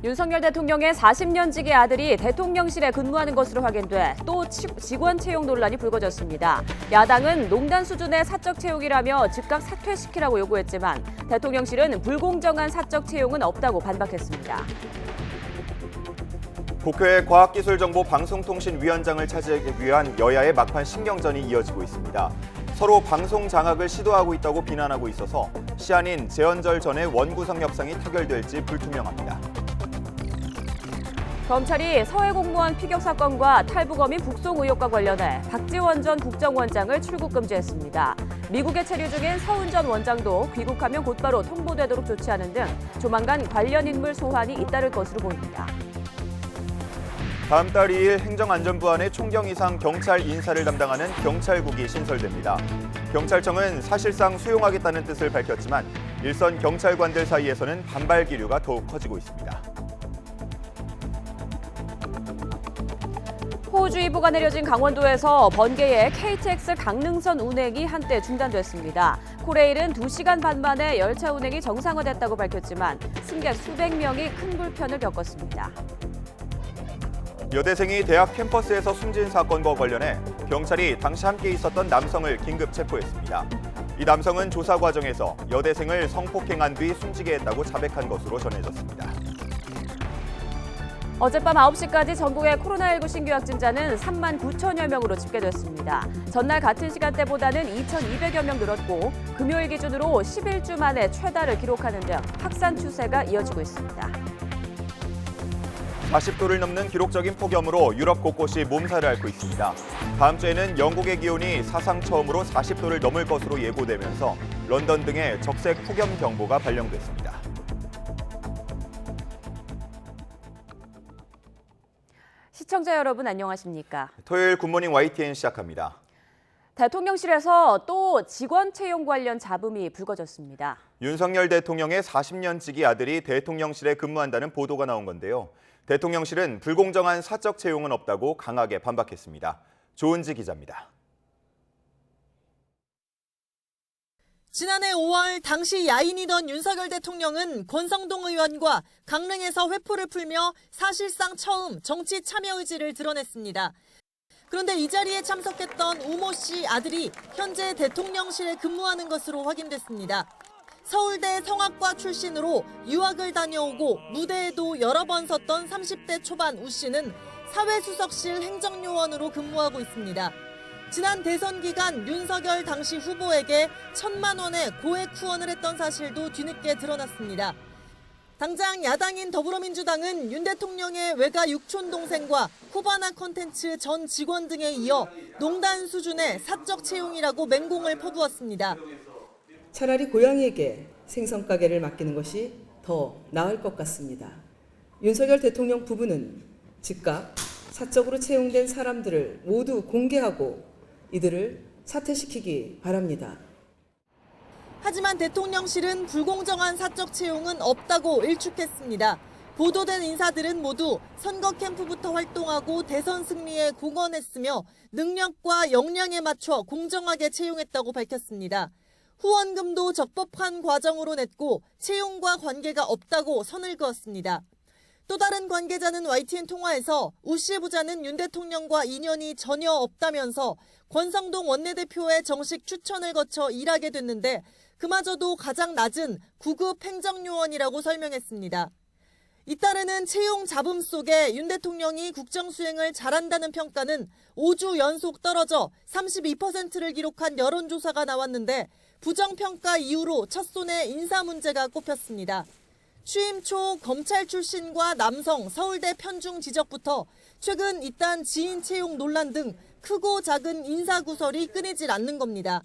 윤석열 대통령의 40년지기 아들이 대통령실에 근무하는 것으로 확인돼 또 직원 채용 논란이 불거졌습니다. 야당은 농단 수준의 사적 채용이라며 즉각 사퇴시키라고 요구했지만 대통령실은 불공정한 사적 채용은 없다고 반박했습니다. 국회 과학기술정보방송통신위원장을 차지하기 위한 여야의 막판 신경전이 이어지고 있습니다. 서로 방송 장악을 시도하고 있다고 비난하고 있어서 시한인 재헌절 전에 원구성 협상이 타결될지 불투명합니다. 검찰이 서해 공무원 피격 사건과 탈북어민 북송 의혹과 관련해 박지원 전 국정원장을 출국 금지했습니다. 미국에 체류 중인 서훈 전 원장도 귀국하면 곧바로 통보되도록 조치하는 등 조만간 관련 인물 소환이 잇따를 것으로 보입니다. 다음 달 2일 행정안전부 안에 총경 이상 경찰 인사를 담당하는 경찰국이 신설됩니다. 경찰청은 사실상 수용하겠다는 뜻을 밝혔지만 일선 경찰관들 사이에서는 반발 기류가 더욱 커지고 있습니다. 호우주의보가 내려진 강원도에서 번개에 KTX 강릉선 운행이 한때 중단됐습니다. 코레일은 2시간 반 만에 열차 운행이 정상화됐다고 밝혔지만 승객 수백 명이 큰 불편을 겪었습니다. 여대생이 대학 캠퍼스에서 숨진 사건과 관련해 경찰이 당시 함께 있었던 남성을 긴급 체포했습니다. 이 남성은 조사 과정에서 여대생을 성폭행한 뒤 숨지게 했다고 자백한 것으로 전해졌습니다. 어젯밤 9시까지 전국의 코로나19 신규 확진자는 3만 9천여 명으로 집계됐습니다. 전날 같은 시간대보다는 2,200여 명 늘었고 금요일 기준으로 11주 만에 최다를 기록하는 등 확산 추세가 이어지고 있습니다. 40도를 넘는 기록적인 폭염으로 유럽 곳곳이 몸살을 앓고 있습니다. 다음 주에는 영국의 기온이 사상 처음으로 40도를 넘을 것으로 예고되면서 런던 등의 적색 폭염 경보가 발령됐습니다. 시청자 여러분 안녕하십니까? 토요일 굿모닝 YTN 시작합니다. 대통령실에서 또 직원 채용 관련 잡음이 불거졌습니다. 윤석열 대통령의 40년지기 아들이 대통령실에 근무한다는 보도가 나온 건데요. 대통령실은 불공정한 사적 채용은 없다고 강하게 반박했습니다. 조은지 기자입니다. 지난해 5월 당시 야인이던 윤석열 대통령은 권성동 의원과 강릉에서 회포를 풀며 사실상 처음 정치 참여 의지를 드러냈습니다. 그런데 이 자리에 참석했던 우모 씨 아들이 현재 대통령실에 근무하는 것으로 확인됐습니다. 서울대 성악과 출신으로 유학을 다녀오고 무대에도 여러 번 섰던 30대 초반 우 씨는 사회수석실 행정요원으로 근무하고 있습니다. 지난 대선 기간 윤석열 당시 후보에게 1,000만 원의 고액 후원을 했던 사실도 뒤늦게 드러났습니다. 당장 야당인 더불어민주당은 윤 대통령의 외가 육촌 동생과 코바나 콘텐츠 전 직원 등에 이어 농단 수준의 사적 채용이라고 맹공을 퍼부었습니다. 차라리 고양이에게 생선 가게를 맡기는 것이 더 나을 것 같습니다. 윤석열 대통령 부부는 즉각 사적으로 채용된 사람들을 모두 공개하고 이들을 사퇴시키기 바랍니다. 하지만 대통령실은 불공정한 사적 채용은 없다고 일축했습니다. 보도된 인사들은 모두 선거 캠프부터 활동하고 대선 승리에 공헌했으며 능력과 역량에 맞춰 공정하게 채용했다고 밝혔습니다. 후원금도 적법한 과정으로 냈고 채용과 관계가 없다고 선을 그었습니다. 또 다른 관계자는 YTN 통화에서 우 씨 부자는 윤 대통령과 인연이 전혀 없다면서 권성동 원내대표의 정식 추천을 거쳐 일하게 됐는데 그마저도 가장 낮은 9급 행정요원이라고 설명했습니다. 잇따르는 채용 잡음 속에 윤 대통령이 국정수행을 잘한다는 평가는 5주 연속 떨어져 32%를 기록한 여론조사가 나왔는데 부정평가 이후로 첫손에 인사 문제가 꼽혔습니다. 취임 초 검찰 출신과 남성 서울대 편중 지적부터 최근 잇단 지인 채용 논란 등 크고 작은 인사구설이 끊이질 않는 겁니다.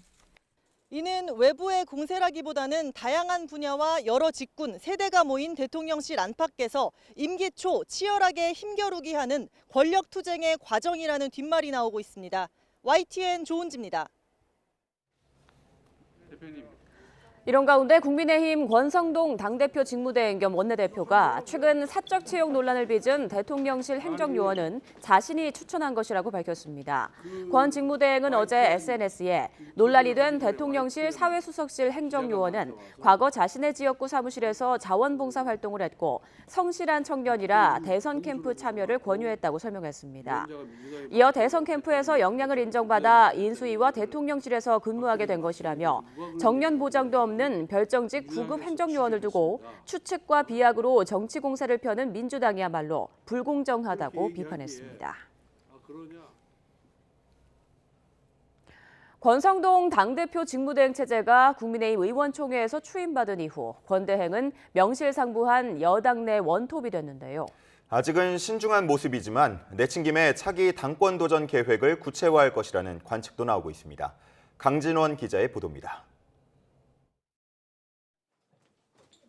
이는 외부의 공세라기보다는 다양한 분야와 여러 직군, 세대가 모인 대통령실 안팎에서 임기 초 치열하게 힘겨루기 하는 권력투쟁의 과정이라는 뒷말이 나오고 있습니다. YTN 조은지입니다. 이런 가운데 국민의힘 권성동 당대표 직무대행 겸 원내대표가 최근 사적 채용 논란을 빚은 대통령실 행정요원은 자신이 추천한 것이라고 밝혔습니다. 권 직무대행은 어제 SNS에 논란이 된 대통령실 사회수석실 행정요원은 과거 자신의 지역구 사무실에서 자원봉사 활동을 했고 성실한 청년이라 대선 캠프 참여를 권유했다고 설명했습니다. 이어 대선 캠프에서 역량을 인정받아 인수위와 대통령실에서 근무하게 된 것이라며 정년 보장도 없는 별정직 9급 행정요원을 두고 추측과 비약으로 정치 공세를 펴는 민주당이야말로 불공정하다고 비판했습니다. 권성동 당대표 직무대행 체제가 국민의힘 의원총회에서 추인받은 이후 권 대행은 명실상부한 여당 내 원톱이 됐는데요. 아직은 신중한 모습이지만 내친 김에 차기 당권 도전 계획을 구체화할 것이라는 관측도 나오고 있습니다. 강진원 기자의 보도입니다.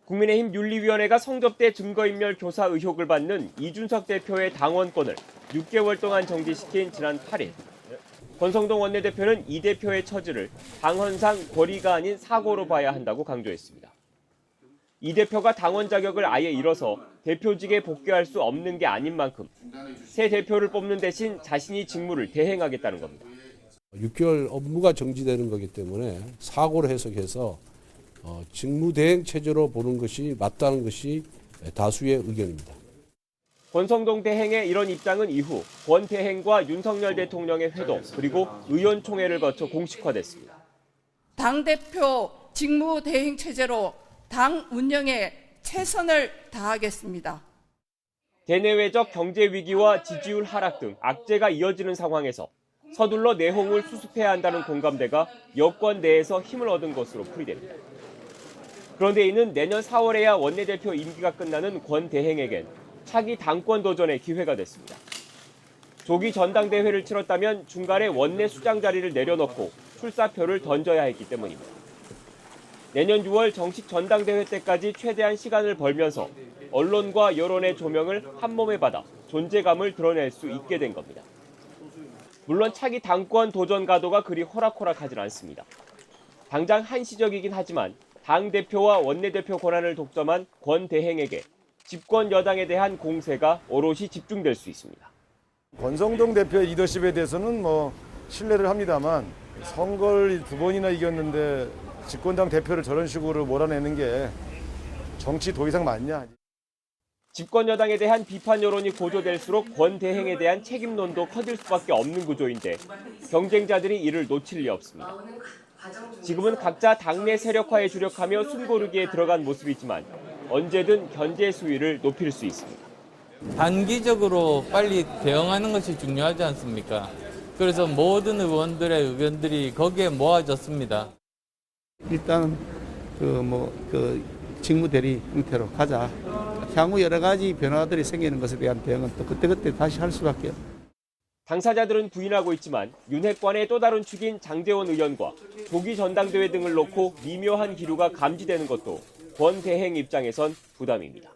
국민의힘 윤리위원회가 성접대 증거인멸 교사 의혹을 받는 이준석 대표의 당원권을 6개월 동안 정지시킨 지난 8일. 권성동 원내대표는 이 대표의 처지를 당헌상 권리가 아닌 사고로 봐야 한다고 강조했습니다. 이 대표가 당원 자격을 아예 잃어서 대표직에 복귀할 수 없는 게 아닌 만큼 새 대표를 뽑는 대신 자신이 직무를 대행하겠다는 겁니다. 6개월 업무가 정지되는 거기 때문에 사고로 해석해서 직무대행 체제로 보는 것이 맞다는 것이 다수의 의견입니다. 권성동 대행의 이런 입장은 이후 권 대행과 윤석열 대통령의 회동 그리고 의원총회를 거쳐 공식화됐습니다. 당대표 직무대행 체제로 당 운영에 최선을 다하겠습니다. 대내외적 경제 위기와 지지율 하락 등 악재가 이어지는 상황에서 서둘러 내홍을 수습해야 한다는 공감대가 여권 내에서 힘을 얻은 것으로 풀이됩니다. 그런데 이는 내년 4월에야 원내대표 임기가 끝나는 권 대행에겐 차기 당권 도전의 기회가 됐습니다. 조기 전당대회를 치렀다면 중간에 원내 수장 자리를 내려놓고 출사표를 던져야 했기 때문입니다. 내년 6월 정식 전당대회 때까지 최대한 시간을 벌면서 언론과 여론의 조명을 한몸에 받아 존재감을 드러낼 수 있게 된 겁니다. 물론 차기 당권 도전 가도가 그리 호락호락하진 않습니다. 당장 한시적이긴 하지만 당대표와 원내대표 권한을 독점한 권 대행에게 집권 여당에 대한 공세가 오롯이 집중될 수 있습니다. 권성동 대표의 리더십에 대해서는 신뢰를 합니다만 선거를 2번이나 이겼는데 집권당 대표를 저런 식으로 몰아내는 게 정치 더 이상 맞냐. 집권 여당에 대한 비판 여론이 고조될수록 권 대행에 대한 책임론도 커질 수밖에 없는 구조인데 경쟁자들이 이를 놓칠 리 없습니다. 지금은 각자 당내 세력화에 주력하며 숨고르기에 들어간 모습이지만 언제든 견제 수위를 높일 수 있습니다. 단기적으로 빨리 대응하는 것이 중요하지 않습니까? 그래서 모든 의원들의 의견들이 거기에 모아졌습니다. 일단 직무대리 형태로 가자. 향후 여러 가지 변화들이 생기는 것에 대한 대응은 또 그때그때 다시 할 수밖에 없습니다. 당사자들은 부인하고 있지만 윤핵관의 또 다른 축인 장제원 의원과 조기 전당대회 등을 놓고 미묘한 기류가 감지되는 것도 권 대행 입장에선 부담입니다.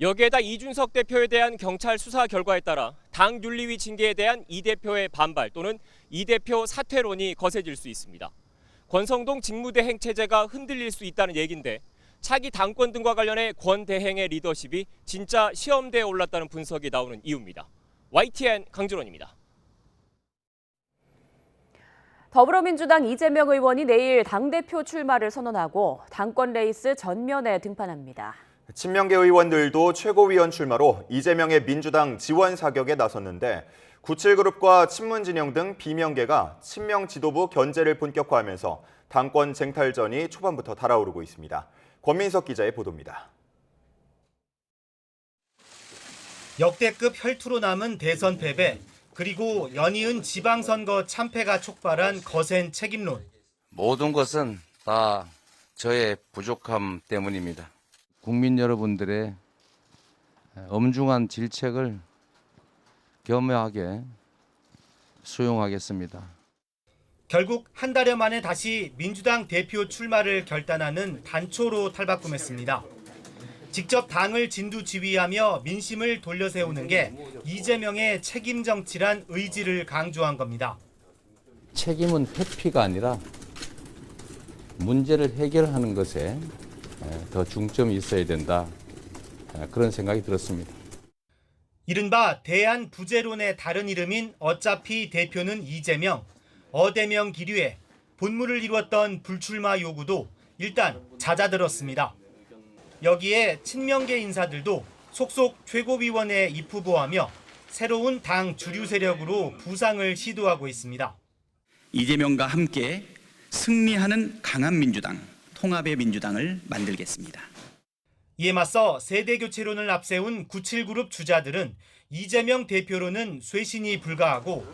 여기에다 이준석 대표에 대한 경찰 수사 결과에 따라 당 윤리위 징계에 대한 이 대표의 반발 또는 이 대표 사퇴론이 거세질 수 있습니다. 권성동 직무대행 체제가 흔들릴 수 있다는 얘기인데 차기 당권 등과 관련해 권 대행의 리더십이 진짜 시험대에 올랐다는 분석이 나오는 이유입니다. YTN 강준원입니다. 더불어민주당 이재명 의원이 내일 당대표 출마를 선언하고 당권 레이스 전면에 등판합니다. 친명계 의원들도 최고위원 출마로 이재명의 민주당 지원 사격에 나섰는데 97그룹과 친문진영 등 비명계가 친명 지도부 견제를 본격화하면서 당권 쟁탈전이 초반부터 달아오르고 있습니다. 권민석 기자의 보도입니다. 역대급 혈투로 남은 대선 패배, 그리고 연이은 지방선거 참패가 촉발한 거센 책임론. 모든 것은 다 저의 부족함 때문입니다. 국민 여러분들의 엄중한 질책을 겸허하게 수용하겠습니다. 결국 한 달여 만에 다시 민주당 대표 출마를 결단하는 단초로 탈바꿈했습니다. 직접 당을 진두지휘하며 민심을 돌려세우는 게 이재명의 책임 정치란 의지를 강조한 겁니다. 책임은 회피가 아니라 문제를 해결하는 것에 더 중점이 있어야 된다. 그런 생각이 들었습니다. 이른바 대한부재론의 다른 이름인 어차피 대표는 이재명, 어대명 기류에 본물을 이루었던 불출마 요구도 일단 잦아들었습니다. 여기에 친명계 인사들도 속속 최고위원회에 입후보하며 새로운 당 주류 세력으로 부상을 시도하고 있습니다. 이재명과 함께 승리하는 강한 민주당, 통합의 민주당을 만들겠습니다. 이에 맞서 세대교체론을 앞세운 97그룹 주자들은 이재명 대표로는 쇄신이 불가하고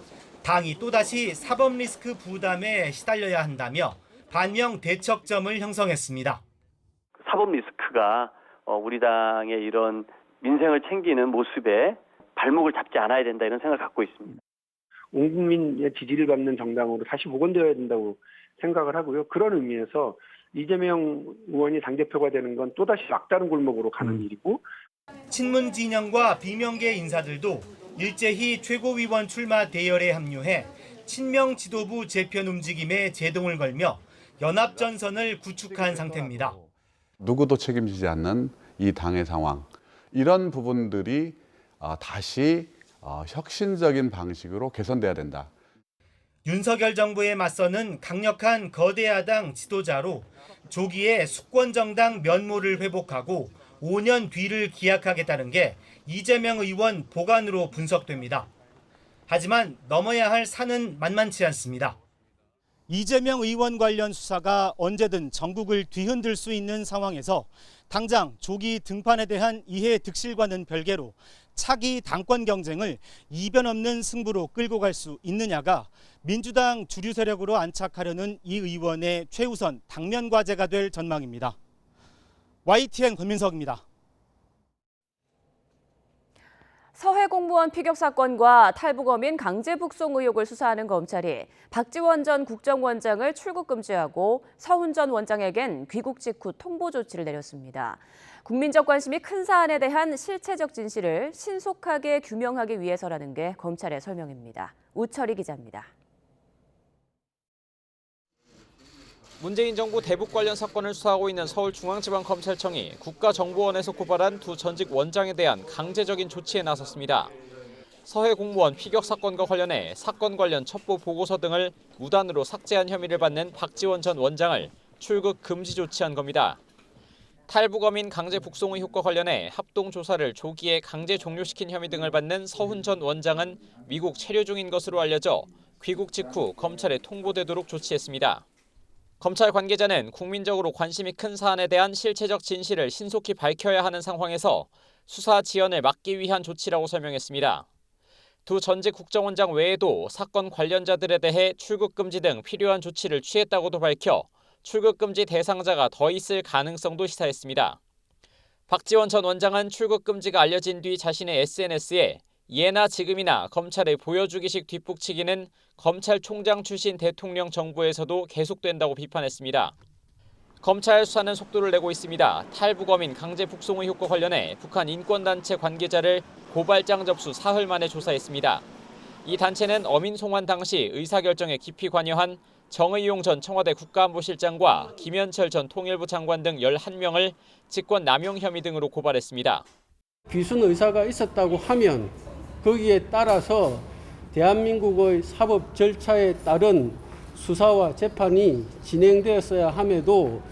당이 또다시 사법 리스크 부담에 시달려야 한다며 반명 대척점을 형성했습니다. 사법 리스크가 우리 당의 이런 민생을 챙기는 모습에 발목을 잡지 않아야 된다 이런 생각을 갖고 있습니다. 온 국민의 지지를 받는 정당으로 다시 복원되어야 된다고 생각을 하고요. 그런 의미에서 이재명 의원이 당대표가 되는 건 또다시 막다른 골목으로 가는 일이고, 친문 진영과 비명계 인사들도 일제히 최고위원 출마 대열에 합류해 친명 지도부 재편 움직임에 제동을 걸며 연합전선을 구축한 상태입니다. 누구도 책임지지 않는 이 당의 상황, 이런 부분들이 다시 혁신적인 방식으로 개선돼야 된다. 윤석열 정부에 맞서는 강력한 거대 야당 지도자로 조기에 수권정당 면모를 회복하고 5년 뒤를 기약하겠다는 게 이재명 의원 보관으로 분석됩니다. 하지만 넘어야 할 산은 만만치 않습니다. 이재명 의원 관련 수사가 언제든 전국을 뒤흔들 수 있는 상황에서 당장 조기 등판에 대한 이해 득실과는 별개로 차기 당권 경쟁을 이변 없는 승부로 끌고 갈 수 있느냐가 민주당 주류 세력으로 안착하려는 이 의원의 최우선 당면 과제가 될 전망입니다. YTN 권민석입니다. 서해 공무원 피격 사건과 탈북어민 강제 북송 의혹을 수사하는 검찰이 박지원 전 국정원장을 출국 금지하고 서훈 전 원장에겐 귀국 직후 통보 조치를 내렸습니다. 국민적 관심이 큰 사안에 대한 실체적 진실을 신속하게 규명하기 위해서라는 게 검찰의 설명입니다. 우철희 기자입니다. 문재인 정부 대북 관련 사건을 수사하고 있는 서울중앙지방검찰청이 국가정보원에서 고발한 두 전직 원장에 대한 강제적인 조치에 나섰습니다. 서해 공무원 피격 사건과 관련해 사건 관련 첩보 보고서 등을 무단으로 삭제한 혐의를 받는 박지원 전 원장을 출국 금지 조치한 겁니다. 탈북어민 강제 북송 의혹과 관련해 합동 조사를 조기에 강제 종료시킨 혐의 등을 받는 서훈 전 원장은 미국 체류 중인 것으로 알려져 귀국 직후 검찰에 통보되도록 조치했습니다. 검찰 관계자는 국민적으로 관심이 큰 사안에 대한 실체적 진실을 신속히 밝혀야 하는 상황에서 수사 지연을 막기 위한 조치라고 설명했습니다. 두 전직 국정원장 외에도 사건 관련자들에 대해 출국 금지 등 필요한 조치를 취했다고도 밝혀 출국 금지 대상자가 더 있을 가능성도 시사했습니다. 박지원 전 원장은 출국 금지가 알려진 뒤 자신의 SNS에 예나 지금이나 검찰에 보여주기식 뒷북치기는 검찰총장 출신 대통령 정부에서도 계속된다고 비판했습니다. 검찰 수사는 속도를 내고 있습니다. 탈북어민 강제 북송 의혹과 관련해 북한 인권단체 관계자를 고발장 접수 사흘 만에 조사했습니다. 이 단체는 어민 송환 당시 의사결정에 깊이 관여한 정의용 전 청와대 국가안보실장과 김현철 전 통일부 장관 등 11명을 직권 남용 혐의 등으로 고발했습니다. 귀순 의사가 있었다고 하면 거기에 따라서 대한민국의 사법 절차에 따른 수사와 재판이 진행되었어야 함에도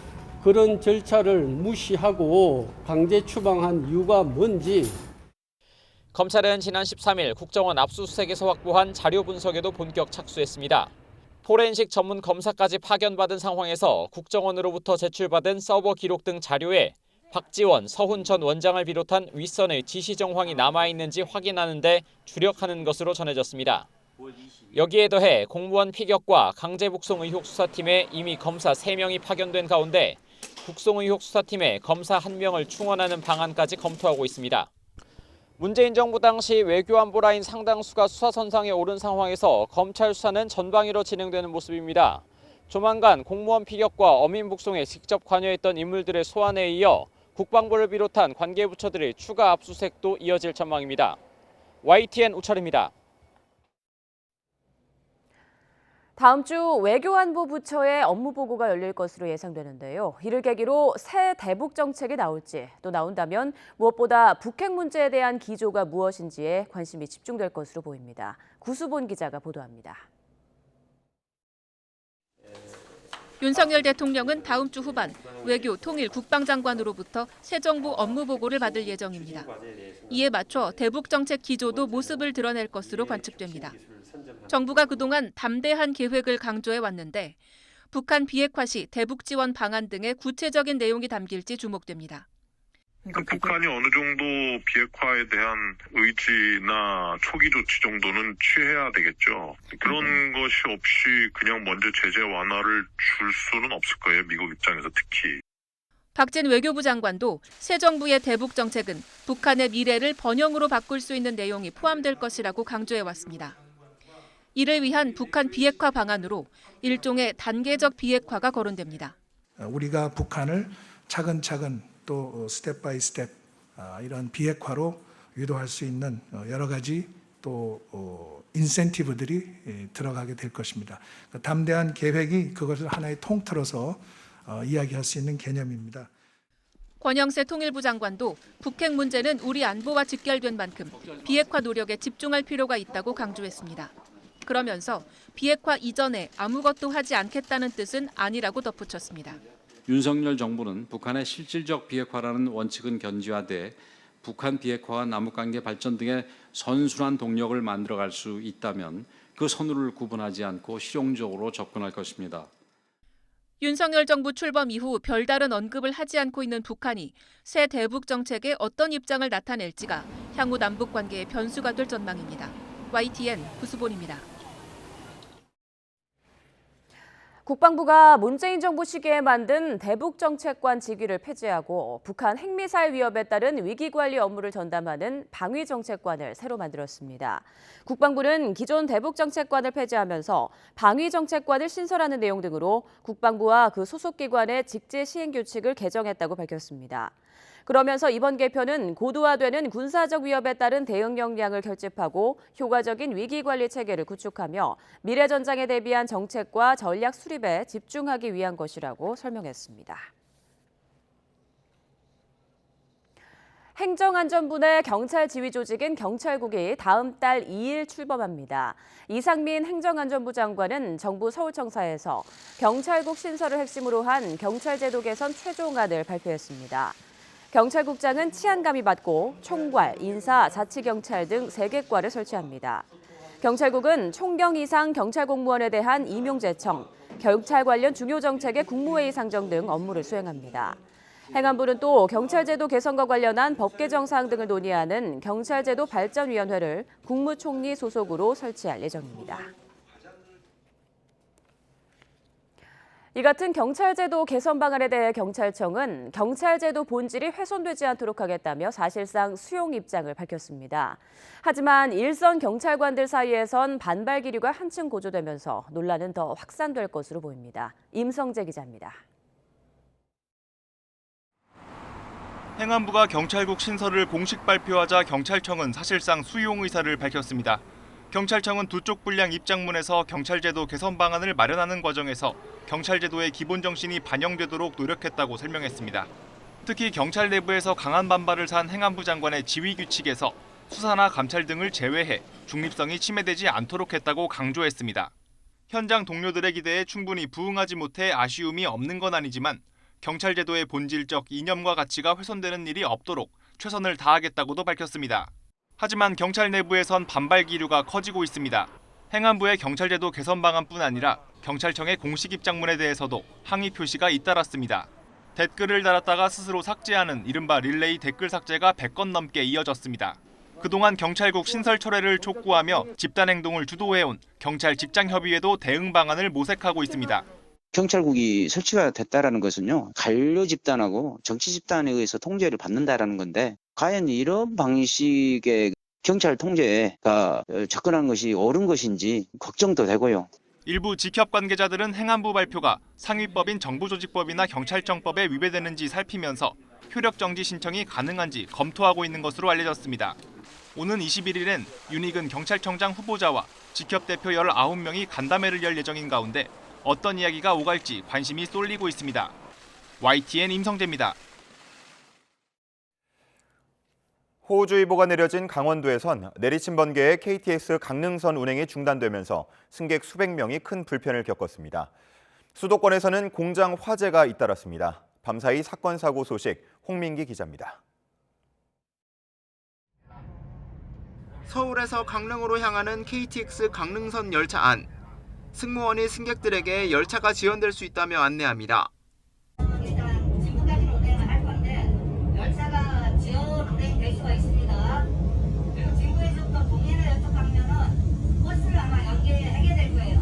그런 절차를 무시하고 강제 추방한 이유가 뭔지. 검찰은 지난 13일 국정원 압수수색에서 확보한 자료 분석에도 본격 착수했습니다. 포렌식 전문 검사까지 파견받은 상황에서 국정원으로부터 제출받은 서버 기록 등 자료에 박지원, 서훈 전 원장을 비롯한 윗선의 지시 정황이 남아있는지 확인하는 데 주력하는 것으로 전해졌습니다. 여기에 더해 공무원 피격과 강제 북송 의혹 수사팀에 이미 검사 3명이 파견된 가운데 북송 의혹 수사팀에 검사 1명을 충원하는 방안까지 검토하고 있습니다. 문재인 정부 당시 외교안보 라인 상당수가 수사선상에 오른 상황에서 검찰 수사는 전방위로 진행되는 모습입니다. 조만간 공무원 피격과 어민 북송에 직접 관여했던 인물들의 소환에 이어 국방부를 비롯한 관계부처들의 추가 압수수색도 이어질 전망입니다. YTN 우철입니다. 다음 주 외교안보부처의 업무보고가 열릴 것으로 예상되는데요. 이를 계기로 새 대북 정책이 나올지, 또 나온다면 무엇보다 북핵 문제에 대한 기조가 무엇인지에 관심이 집중될 것으로 보입니다. 구수본 기자가 보도합니다. 윤석열 대통령은 다음 주 후반 외교 통일 국방장관으로부터 새 정부 업무보고를 받을 예정입니다. 이에 맞춰 대북 정책 기조도 모습을 드러낼 것으로 관측됩니다. 정부가 그동안 담대한 계획을 강조해 왔는데 북한 비핵화 시 대북 지원 방안 등의 구체적인 내용이 담길지 주목됩니다. 북한이 어느 정도 비핵화에 대한 의지나 초기 조치 정도는 취해야 되겠죠. 그런 것이 없이 그냥 먼저 제재 완화를 줄 수는 없을 거예요. 미국 입장에서 특히. 박진 외교부 장관도 새 정부의 대북 정책은 북한의 미래를 번영으로 바꿀 수 있는 내용이 포함될 것이라고 강조해 왔습니다. 이를 위한 북한 비핵화 방안으로 일종의 단계적 비핵화가 거론됩니다. 우리가 북한을 차근차근 또 스텝 바이 스텝 이런 비핵화로 유도할 수 있는 여러 가지 또 인센티브들이 들어가게 될 것입니다. 담대한 계획이 그것을 하나의 통틀어서 이야기할 수 있는 개념입니다. 권영세 통일부 장관도 북핵 문제는 우리 안보와 직결된 만큼 비핵화 노력에 집중할 필요가 있다고 강조했습니다. 그러면서 비핵화 이전에 아무것도 하지 않겠다는 뜻은 아니라고 덧붙였습니다. 윤석열 정부는 북한의 실질적 비핵화라는 원칙은 견지화돼 북한 비핵화와 남북관계 발전 등의 선순환 동력을 만들어갈 수 있다면 그 선후를 구분하지 않고 실용적으로 접근할 것입니다. 윤석열 정부 출범 이후 별다른 언급을 하지 않고 있는 북한이 새 대북 정책에 어떤 입장을 나타낼지가 향후 남북관계의 변수가 될 전망입니다. YTN 구수본입니다. 국방부가 문재인 정부 시기에 만든 대북정책관 직위를 폐지하고 북한 핵미사일 위협에 따른 위기관리 업무를 전담하는 방위정책관을 새로 만들었습니다. 국방부는 기존 대북정책관을 폐지하면서 방위정책관을 신설하는 내용 등으로 국방부와 그 소속기관의 직제 시행규칙을 개정했다고 밝혔습니다. 그러면서 이번 개편은 고도화되는 군사적 위협에 따른 대응 역량을 결집하고 효과적인 위기관리 체계를 구축하며 미래 전장에 대비한 정책과 전략 수립에 집중하기 위한 것이라고 설명했습니다. 행정안전부 내 경찰 지휘 조직인 경찰국이 다음 달 2일 출범합니다. 이상민 행정안전부 장관은 정부 서울청사에서 경찰국 신설을 핵심으로 한 경찰제도 개선 최종안을 발표했습니다. 경찰국장은 치안감이 맡고 총괄, 인사, 자치경찰 등 3개과를 설치합니다. 경찰국은 총경 이상 경찰공무원에 대한 임용 제청, 경찰 관련 중요 정책의 국무회의 상정 등 업무를 수행합니다. 행안부는 또 경찰제도 개선과 관련한 법 개정 사항 등을 논의하는 경찰제도 발전위원회를 국무총리 소속으로 설치할 예정입니다. 이 같은 경찰제도 개선 방안에 대해 경찰청은 경찰제도 본질이 훼손되지 않도록 하겠다며 사실상 수용 입장을 밝혔습니다. 하지만 일선 경찰관들 사이에선 반발 기류가 한층 고조되면서 논란은 더 확산될 것으로 보입니다. 임성재 기자입니다. 행안부가 경찰국 신설을 공식 발표하자 경찰청은 사실상 수용 의사를 밝혔습니다. 경찰청은 두 쪽 분량 입장문에서 경찰제도 개선 방안을 마련하는 과정에서 경찰제도의 기본 정신이 반영되도록 노력했다고 설명했습니다. 특히 경찰 내부에서 강한 반발을 산 행안부 장관의 지휘 규칙에서 수사나 감찰 등을 제외해 중립성이 침해되지 않도록 했다고 강조했습니다. 현장 동료들의 기대에 충분히 부응하지 못해 아쉬움이 없는 건 아니지만 경찰제도의 본질적 이념과 가치가 훼손되는 일이 없도록 최선을 다하겠다고도 밝혔습니다. 하지만 경찰 내부에선 반발 기류가 커지고 있습니다. 행안부의 경찰제도 개선 방안뿐 아니라 경찰청의 공식 입장문에 대해서도 항의 표시가 잇따랐습니다. 댓글을 달았다가 스스로 삭제하는 이른바 릴레이 댓글 삭제가 100건 넘게 이어졌습니다. 그동안 경찰국 신설 철회를 촉구하며 집단 행동을 주도해온 경찰 직장협의회도 대응 방안을 모색하고 있습니다. 경찰국이 설치가 됐다는 것은요, 관료 집단하고 정치 집단에 의해서 통제를 받는다는 건데 과연 이런 방식의 경찰 통제가 접근하는 것이 옳은 것인지 걱정도 되고요. 일부 직협 관계자들은 행안부 발표가 상위법인 정부조직법이나 경찰청법에 위배되는지 살피면서 효력정지 신청이 가능한지 검토하고 있는 것으로 알려졌습니다. 오는 21일엔 윤익은 경찰청장 후보자와 직협 대표 19명이 간담회를 열 예정인 가운데 어떤 이야기가 오갈지 관심이 쏠리고 있습니다. YTN 임성재입니다. 호우주의보가 내려진 강원도에선 내리침 번개에 KTX 강릉선 운행이 중단되면서 승객 수백 명이 큰 불편을 겪었습니다. 수도권에서는 공장 화재가 잇따랐습니다. 밤사이 사건 사고 소식 홍민기 기자입니다. 서울에서 강릉으로 향하는 KTX 강릉선 열차 안. 승무원이 승객들에게 열차가 지연될 수 있다며 안내합니다. 열차가 지연 운행될 수가 있습니다. 그리고 진구에서부터 동해를 여쪽하면은 버스를 아마 연계하게 될 거예요.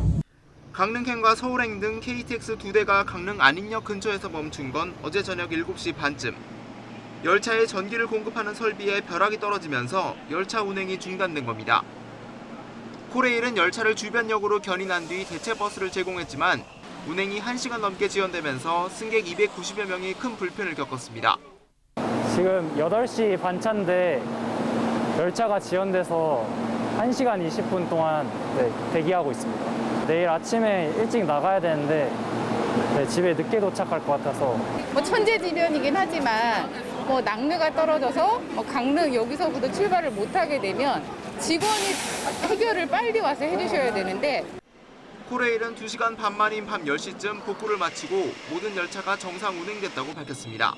강릉행과 서울행 등 KTX 2대가 강릉 안익역 근처에서 멈춘 건 어제 저녁 7시 반쯤. 열차에 전기를 공급하는 설비에 벼락이 떨어지면서 열차 운행이 중단된 겁니다. 코레일은 열차를 주변역으로 견인한 뒤 대체 버스를 제공했지만 운행이 1시간 넘게 지연되면서 승객 290여 명이 큰 불편을 겪었습니다. 지금 8시 반차인데 열차가 지연돼서 1시간 20분 동안 대기하고 있습니다. 내일 아침에 일찍 나가야 되는데 집에 늦게 도착할 것 같아서. 천재지변이긴 하지만 낙뢰가 떨어져서 강릉 여기서부터 출발을 못하게 되면 직원이 해결을 빨리 와서 해주셔야 되는데. 코레일은 2시간 반 만인 밤 10시쯤 복구를 마치고 모든 열차가 정상 운행됐다고 밝혔습니다.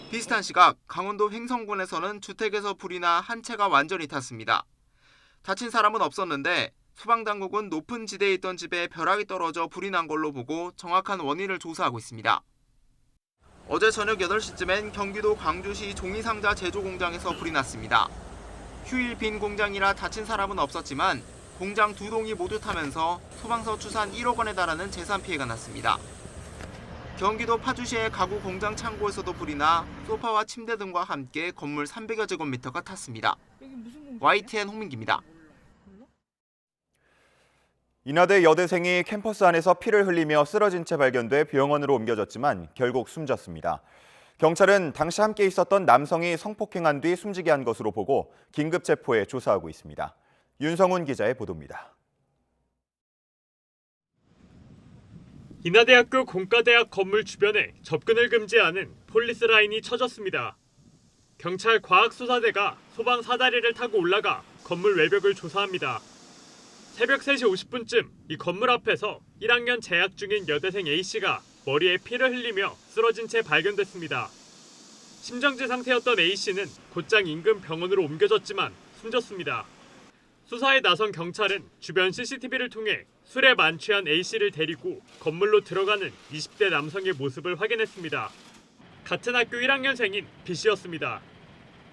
비슷한 시각 강원도 횡성군에서는 주택에서 불이 나 한 채가 완전히 탔습니다. 다친 사람은 없었는데 소방당국은 높은 지대에 있던 집에 벼락이 떨어져 불이 난 걸로 보고 정확한 원인을 조사하고 있습니다. 어제 저녁 8시쯤엔 경기도 광주시 종이상자 제조 공장에서 불이 났습니다. 휴일 빈 공장이라 다친 사람은 없었지만 공장 2동이 모두 타면서 소방서 추산 1억 원에 달하는 재산 피해가 났습니다. 경기도 파주시의 가구 공장 창고에서도 불이 나 소파와 침대 등과 함께 건물 300여 제곱미터가 탔습니다. YTN 홍민기입니다. 인하대 여대생이 캠퍼스 안에서 피를 흘리며 쓰러진 채 발견돼 병원으로 옮겨졌지만 결국 숨졌습니다. 경찰은 당시 함께 있었던 남성이 성폭행한 뒤 숨지게 한 것으로 보고 긴급 체포해 조사하고 있습니다. 윤성훈 기자의 보도입니다. 인하대학교 공과대학 건물 주변에 접근을 금지하는 폴리스 라인이 쳐졌습니다. 경찰 과학수사대가 소방 사다리를 타고 올라가 건물 외벽을 조사합니다. 새벽 3시 50분쯤 이 건물 앞에서 1학년 재학 중인 여대생 A씨가 머리에 피를 흘리며 쓰러진 채 발견됐습니다. 심정지 상태였던 A씨는 곧장 인근 병원으로 옮겨졌지만 숨졌습니다. 수사에 나선 경찰은 주변 CCTV를 통해 술에 만취한 A씨를 데리고 건물로 들어가는 20대 남성의 모습을 확인했습니다. 같은 학교 1학년생인 B씨였습니다.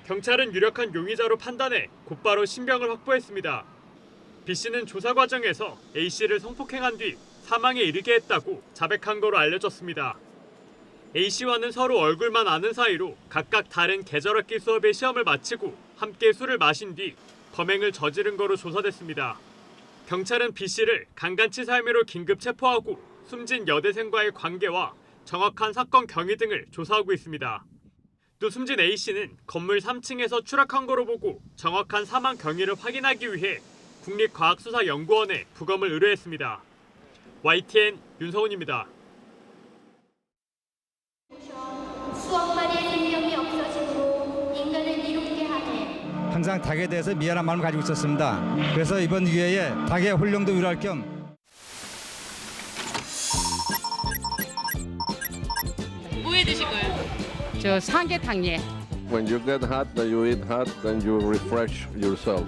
경찰은 유력한 용의자로 판단해 곧바로 신병을 확보했습니다. B씨는 조사 과정에서 A씨를 성폭행한 뒤 사망에 이르게 했다고 자백한 거로 알려졌습니다. A씨와는 서로 얼굴만 아는 사이로 각각 다른 계절학기 수업의 시험을 마치고 함께 술을 마신 뒤 범행을 저지른 거로 조사됐습니다. 경찰은 B씨를 강간치사 혐의로 긴급 체포하고 숨진 여대생과의 관계와 정확한 사건 경위 등을 조사하고 있습니다. 또 숨진 A씨는 건물 3층에서 추락한 거로 보고 정확한 사망 경위를 확인하기 위해 국립과학수사연구원에 부검을 의뢰했습니다. YTN 윤성훈입니다. 수억 마리의 생명이 없어짐으로 인간을 이롭게 하네. 항상 닭에 대해서 미안한 마음을 가지고 있었습니다. 그래서 이번 기회에 닭의 혼령도 위로할 겸 뭐 해 드실 거예요? 저 삼계탕. 예. When you get hot, then you eat hot, then you refresh yourself.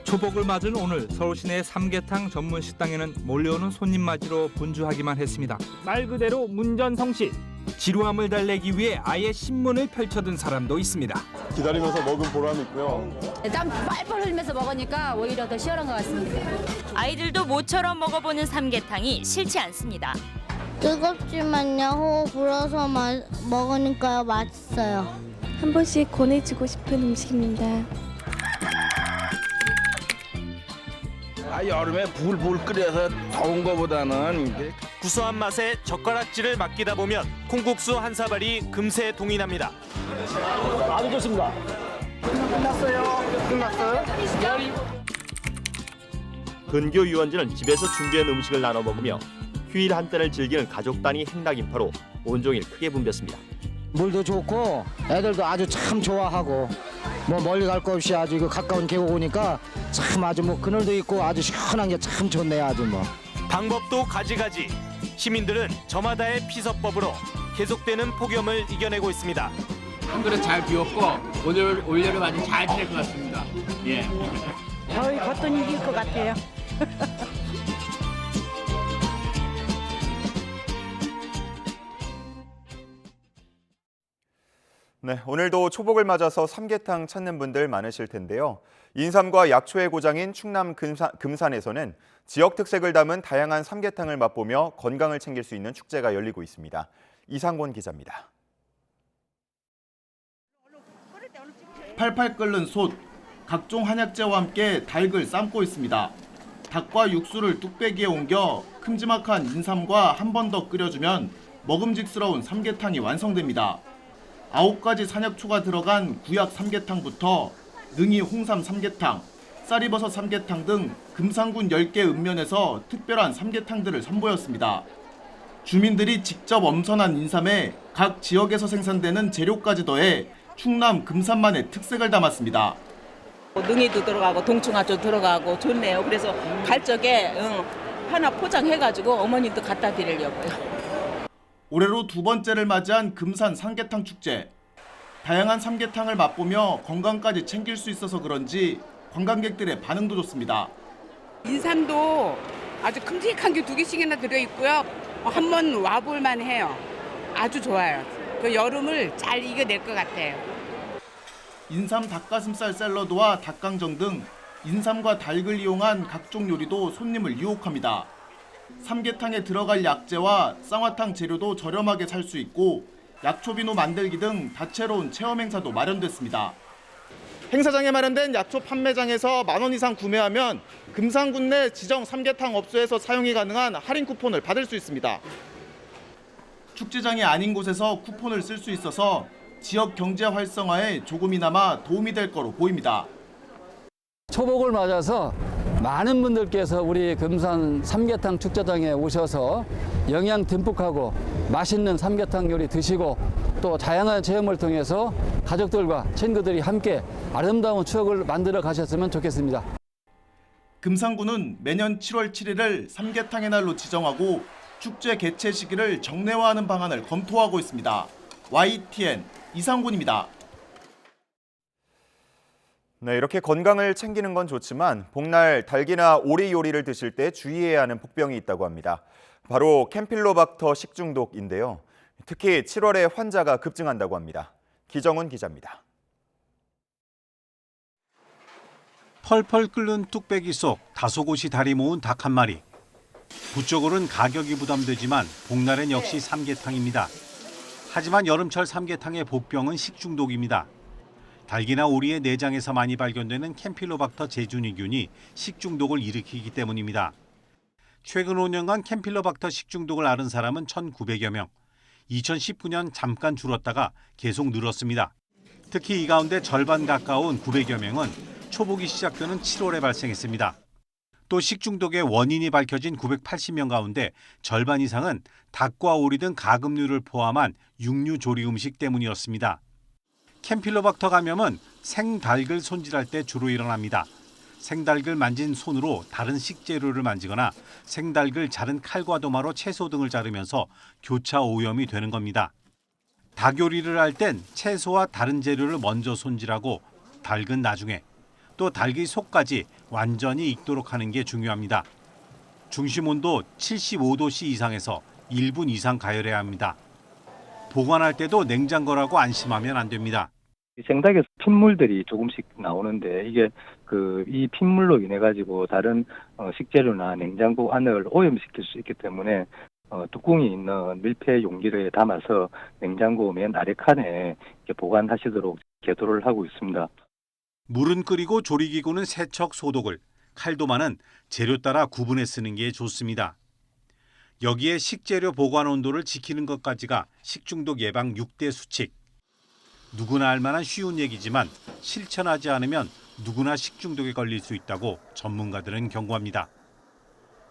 초복을 맞은 오늘 서울 시내 삼계탕 전문 식당에는 몰려오는 손님 맞이로 분주하기만 했습니다. 말 그대로 문전성시. 지루함을 달래기 위해 아예 신문을 펼쳐둔 사람도 있습니다. 기다리면서 먹은 보람이 있고요. 땀 뻘뻘 흘리면서 먹으니까 오히려 더 시원한 것 같습니다. 아이들도 모처럼 먹어보는 삼계탕이 싫지 않습니다. 뜨겁지만요, 호흡 불어서 먹으니까 맛있어요. 한 번씩 권해주고 싶은 음식입니다. 여름에 불불 끓여서 더운 거보다는 구수한 맛에 젓가락질을 맡기다 보면 콩국수 한 사발이 금세 동이 납니다. 아주 좋습니다. 끝났어요? 근교 유원지는 집에서 준비한 음식을 나눠 먹으며 휴일 한때를 즐기는 가족 단위 행락 인파로 온종일 크게 붐볐습니다. 물도 좋고 애들도 아주 참 좋아하고 뭐 멀리 갈 거 없이 아주 이거 가까운 계곡 오니까 참 아주 뭐 그늘도 있고 아주 시원한 게 참 좋네요. 아주 뭐. 방법도 가지가지. 시민들은 저마다의 피서법으로 계속되는 폭염을 이겨내고 있습니다. 한글은 잘 비웠고 올여름 아주 잘 지낼 것 같습니다. 예. 저희 겉돈 이길 것 같아요. 네, 오늘도 초복을 맞아서 삼계탕 찾는 분들 많으실 텐데요. 인삼과 약초의 고장인 충남 금산에서는 지역 특색을 담은 다양한 삼계탕을 맛보며 건강을 챙길 수 있는 축제가 열리고 있습니다. 이상곤 기자입니다. 팔팔 끓는 솥, 각종 한약재와 함께 닭을 삶고 있습니다. 닭과 육수를 뚝배기에 옮겨 큼지막한 인삼과 한 번 더 끓여주면 먹음직스러운 삼계탕이 완성됩니다. 9가지 산약초가 들어간 구약 삼계탕부터 능이 홍삼 삼계탕, 쌀이버섯 삼계탕 등 금산군 10개 읍면에서 특별한 삼계탕들을 선보였습니다. 주민들이 직접 엄선한 인삼에 각 지역에서 생산되는 재료까지 더해 충남 금산만의 특색을 담았습니다. 능이도 들어가고 동충하초 들어가고 좋네요. 그래서 갈 적에 하나 포장해가지고 어머님도 갖다 드리려고요. 올해로 2번째를 맞이한 금산 삼계탕 축제. 다양한 삼계탕을 맛보며 건강까지 챙길 수 있어서 그런지 관광객들의 반응도 좋습니다. 인삼도 아주 큼직한 게 2개씩이나 들어있고요. 한번 와볼만 해요. 아주 좋아요. 그 여름을 잘 이겨낼 것 같아요. 인삼 닭가슴살 샐러드와 닭강정 등 인삼과 닭을 이용한 각종 요리도 손님을 유혹합니다. 삼계탕에 들어갈 약재와 쌍화탕 재료도 저렴하게 살 수 있고 약초비누 만들기 등 다채로운 체험 행사도 마련됐습니다. 행사장에 마련된 약초 판매장에서 10,000원 이상 구매하면 금산군 내 지정 삼계탕 업소에서 사용이 가능한 할인 쿠폰을 받을 수 있습니다. 축제장이 아닌 곳에서 쿠폰을 쓸 수 있어서 지역 경제 활성화에 조금이나마 도움이 될 거로 보입니다. 초복을 맞아서 많은 분들께서 우리 금산 삼계탕 축제장에 오셔서 영양 듬뿍하고 맛있는 삼계탕 요리 드시고 또 다양한 체험을 통해서 가족들과 친구들이 함께 아름다운 추억을 만들어 가셨으면 좋겠습니다. 금산군은 매년 7월 7일을 삼계탕의 날로 지정하고 축제 개최 시기를 정례화하는 방안을 검토하고 있습니다. YTN 이상곤입니다. 네, 이렇게 건강을 챙기는 건 좋지만 복날 닭이나 오리 요리를 드실 때 주의해야 하는 복병이 있다고 합니다. 바로 캠필로박터 식중독인데요. 특히 7월에 환자가 급증한다고 합니다. 기정훈 기자입니다. 펄펄 끓는 뚝배기 속 다소 곳이 다리 모은 닭 한 마리. 부쩍오른 가격이 부담되지만 복날엔 역시 삼계탕입니다. 하지만 여름철 삼계탕의 복병은 식중독입니다. 닭이나 오리의 내장에서 많이 발견되는 캠필로박터 제주니균이 식중독을 일으키기 때문입니다. 최근 5년간 캠필로박터 식중독을 앓은 사람은 1,900여 명. 2019년 잠깐 줄었다가 계속 늘었습니다. 특히 이 가운데 절반 가까운 900여 명은 초복이 시작되는 7월에 발생했습니다. 또 식중독의 원인이 밝혀진 980명 가운데 절반 이상은 닭과 오리 등 가금류를 포함한 육류 조리 음식 때문이었습니다. 캠필로박터 감염은 생닭을 손질할 때 주로 일어납니다. 생닭을 만진 손으로 다른 식재료를 만지거나 생닭을 자른 칼과 도마로 채소 등을 자르면서 교차 오염이 되는 겁니다. 닭 요리를 할 땐 채소와 다른 재료를 먼저 손질하고 닭은 나중에, 또 닭의 속까지 완전히 익도록 하는 게 중요합니다. 중심 온도 75도씨 이상에서 1분 이상 가열해야 합니다. 보관할 때도 냉장고라고 안심하면 안 됩니다. 생닭에서 핏물들이 조금씩 나오는데 이게 이 핏물로 인해 가지고 다른 식재료나 냉장고 안을 오염시킬 수 있기 때문에 뚜껑이 있는 밀폐 용기를 담아서 냉장고 맨 아래 칸에 보관하시도록 계도를 하고 있습니다. 물은 끓이고 조리기구는 세척 소독을, 칼도마는 재료 따라 구분해 쓰는 게 좋습니다. 여기에 식재료 보관 온도를 지키는 것까지가 식중독 예방 6대 수칙. 누구나 알 만한 쉬운 얘기지만 실천하지 않으면 누구나 식중독에 걸릴 수 있다고 전문가들은 경고합니다.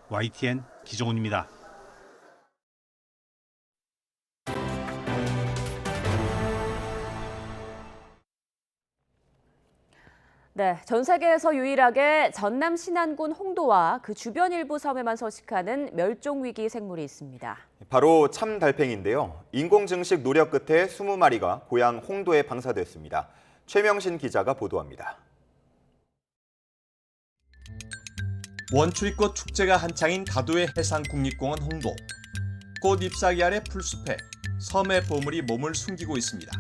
YTN 기종훈입니다. 네, 전 세계에서 유일하게 전남 신안군 홍도와 그 주변 일부 섬에만 서식하는 멸종위기 생물이 있습니다. 바로 참달팽이인데요. 인공증식 노력 끝에 20마리가 고향 홍도에 방사됐습니다. 최명신 기자가 보도합니다. 원추리꽃 축제가 한창인 다도해 해상국립공원 홍도. 꽃 잎사귀 아래 풀숲에 섬의 보물이 몸을 숨기고 있습니다.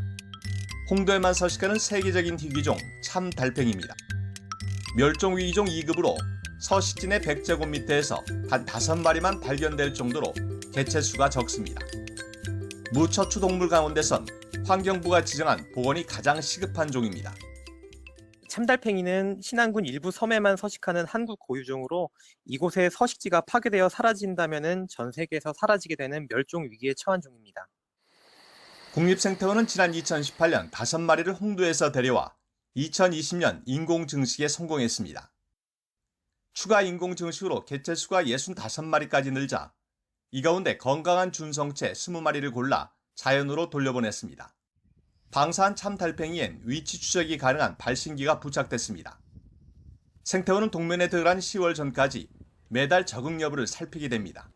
홍도에만 서식하는 세계적인 희귀종 참달팽이입니다. 멸종위기종 2급으로 서식지내 100제곱미터에서 단 5마리만 발견될 정도로 개체수가 적습니다. 무처추 동물 가운데선 환경부가 지정한 보건이 가장 시급한 종입니다. 참달팽이는 신안군 일부 섬에만 서식하는 한국 고유종으로 이곳의 서식지가 파괴되어 사라진다면 전 세계에서 사라지게 되는 멸종 위기에 처한 종입니다. 국립생태원은 지난 2018년 5마리를 홍도에서 데려와 2020년 인공증식에 성공했습니다. 추가 인공증식으로 개체수가 65마리까지 늘자 이 가운데 건강한 준성체 20마리를 골라 자연으로 돌려보냈습니다. 방사한 참달팽이엔 위치 추적이 가능한 발신기가 부착됐습니다. 생태원은 동면에 들어간 10월 전까지 매달 적응 여부를 살피게 됩니다.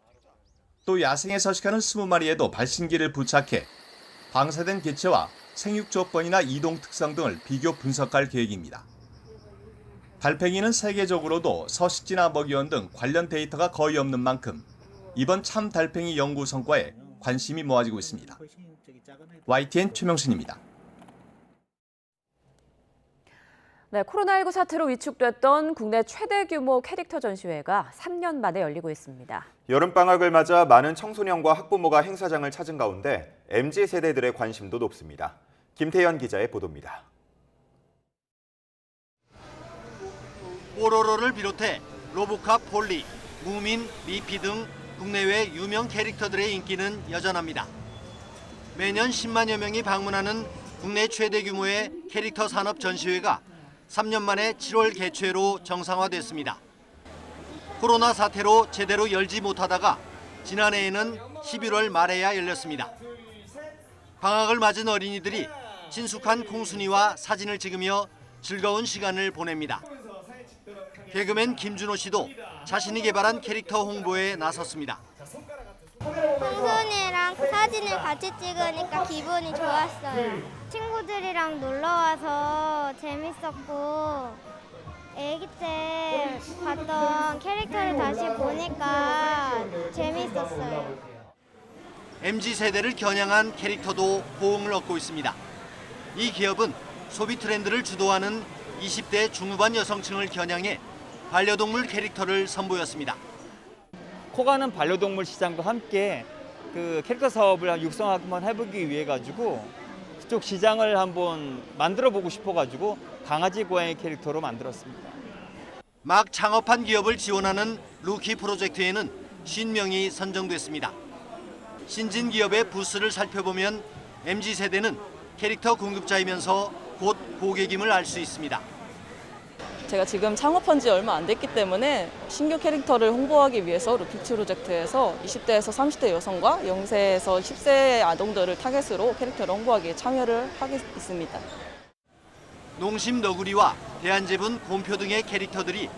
또 야생에 서식하는 20마리에도 발신기를 부착해 방사된 개체와 생육 조건이나 이동 특성 등을 비교 분석할 계획입니다. 달팽이는 세계적으로도 서식지나 먹이원 등 관련 데이터가 거의 없는 만큼 이번 참달팽이 연구 성과에 관심이 모아지고 있습니다. YTN 최명신입니다. 네, 코로나19 사태로 위축됐던 국내 최대 규모 캐릭터 전시회가 3년 만에 열리고 있습니다. 여름방학을 맞아 많은 청소년과 학부모가 행사장을 찾은 가운데 MZ세대들의 관심도 높습니다. 김태현 기자의 보도입니다. 뽀로로를 비롯해 로보캅, 폴리, 무민, 미피 등 국내외 유명 캐릭터들의 인기는 여전합니다. 매년 10만여 명이 방문하는 국내 최대 규모의 캐릭터 산업 전시회가 3년 만에 7월 개최로 정상화됐습니다. 코로나 사태로 제대로 열지 못하다가 지난해에는 11월 말에야 열렸습니다. 방학을 맞은 어린이들이 친숙한 콩순이와 사진을 찍으며 즐거운 시간을 보냅니다. 개그맨 김준호 씨도 자신이 개발한 캐릭터 홍보에 나섰습니다. 콩순이랑 사진을 같이 찍으니까 기분이 좋았어요. 친구들이랑 놀러와서 재밌었고 아기 때 봤던 캐릭터를 다시 보니까 재밌었어요. MZ세대를 겨냥한 캐릭터도 호응을 얻고 있습니다. 이 기업은 소비 트렌드를 주도하는 20대 중후반 여성층을 겨냥해 반려동물 캐릭터를 선보였습니다. 코가는 반려동물 시장과 함께 그 캐릭터 사업을 육성하기만 해보기 위해 가지고 그쪽 시장을 한번 만들어 보고 싶어 가지고 강아지 고양이 캐릭터로 만들었습니다. 막 창업한 기업을 지원하는 루키 프로젝트에는 50명이 선정됐습니다. 신진 기업의 부스를 살펴보면 MZ세대는 캐릭터 공급자이면서 곧 고객임을 알 수 있습니다. 제가 지금 창업한 지 얼마 안 됐기 때문에 신규 캐릭터를 홍보하기 위해서 루키 프로젝트에서 20대에서 30대 여성과 0세에서 10세 아동들을 타겟으로 캐릭터를 홍보하기에 참여를 하고 있습니다. 농심 너구리와 대한제분 곰표 등의 캐릭터들이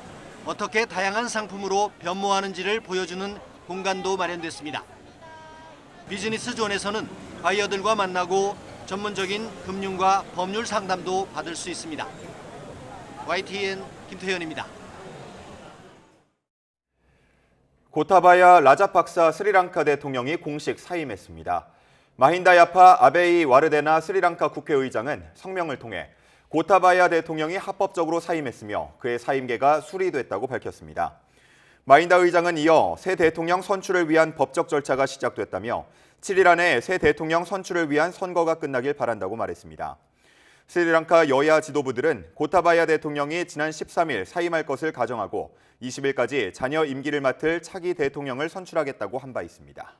어떻게 다양한 상품으로 변모하는지를 보여주는 공간도 마련됐습니다. 비즈니스 존에서는 바이어들과 만나고 전문적인 금융과 법률 상담도 받을 수 있습니다. YTN 김태현입니다. 고타바야 라자팍사 스리랑카 대통령이 공식 사임했습니다. 마힌다 야파 아베이 와르데나 스리랑카 국회의장은 성명을 통해 고타바야 대통령이 합법적으로 사임했으며 그의 사임계가 수리됐다고 밝혔습니다. 마힌다 의장은 이어 새 대통령 선출을 위한 법적 절차가 시작됐다며 7일 안에 새 대통령 선출을 위한 선거가 끝나길 바란다고 말했습니다. 스리랑카 여야 지도부들은 고타바야 대통령이 지난 13일 사임할 것을 가정하고 20일까지 잔여 임기를 맡을 차기 대통령을 선출하겠다고 한 바 있습니다.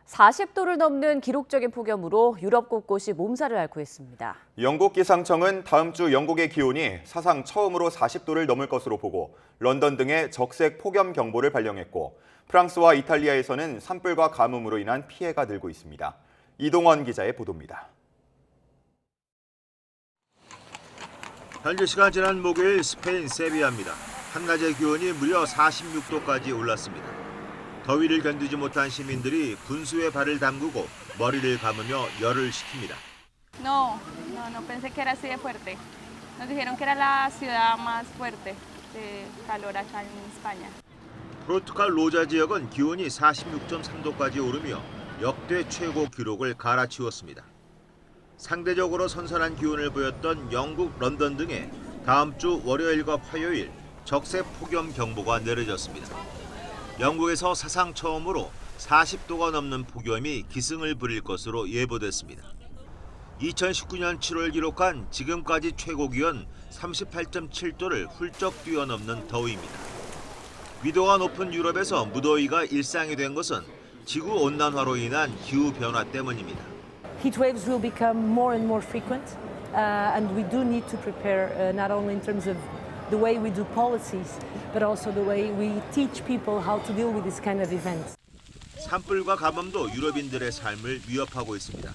40도를 넘는 기록적인 폭염으로 유럽 곳곳이 몸살을 앓고 있습니다. 영국 기상청은 다음 주 영국의 기온이 사상 처음으로 40도를 넘을 것으로 보고 런던 등에 적색 폭염 경보를 발령했고 프랑스와 이탈리아에서는 산불과 가뭄으로 인한 피해가 늘고 있습니다. 이동원 기자의 보도입니다. 현지 시간 지난 목요일 스페인 세비야입니다. 한낮의 기온이 무려 46도까지 올랐습니다. 더위를 견디지 못한 시민들이 분수에 발을 담그고 머리를 감으며 열을 식힙니다. No pensé que era así de fuerte. Nos dijeron que era la ciudad más fuerte de calor acá en España. 포르투갈 로자 지역은 기온이 46.3도까지 오르며 역대 최고 기록을 갈아치웠습니다. 상대적으로 선선한 기온을 보였던 영국 런던 등에 다음 주 월요일과 화요일 적색 폭염 경보가 내려졌습니다. 영국에서 사상 처음으로 40도가 넘는 폭염이 기승을 부릴 것으로 예보됐습니다. 2019년 7월 기록한 지금까지 최고 기온 38.7도를 훌쩍 뛰어넘는 더위입니다. 위도가 높은 유럽에서 무더위가 일상이 된 것은 지구 온난화로 인한 기후 변화 때문입니다. Heat waves will become more and more frequent, and we do need to prepare not only in terms of the way we do policies, but also the way we teach people how to deal with this kind of events. 산불과 가뭄도 유럽인들의 삶을 위협하고 있습니다.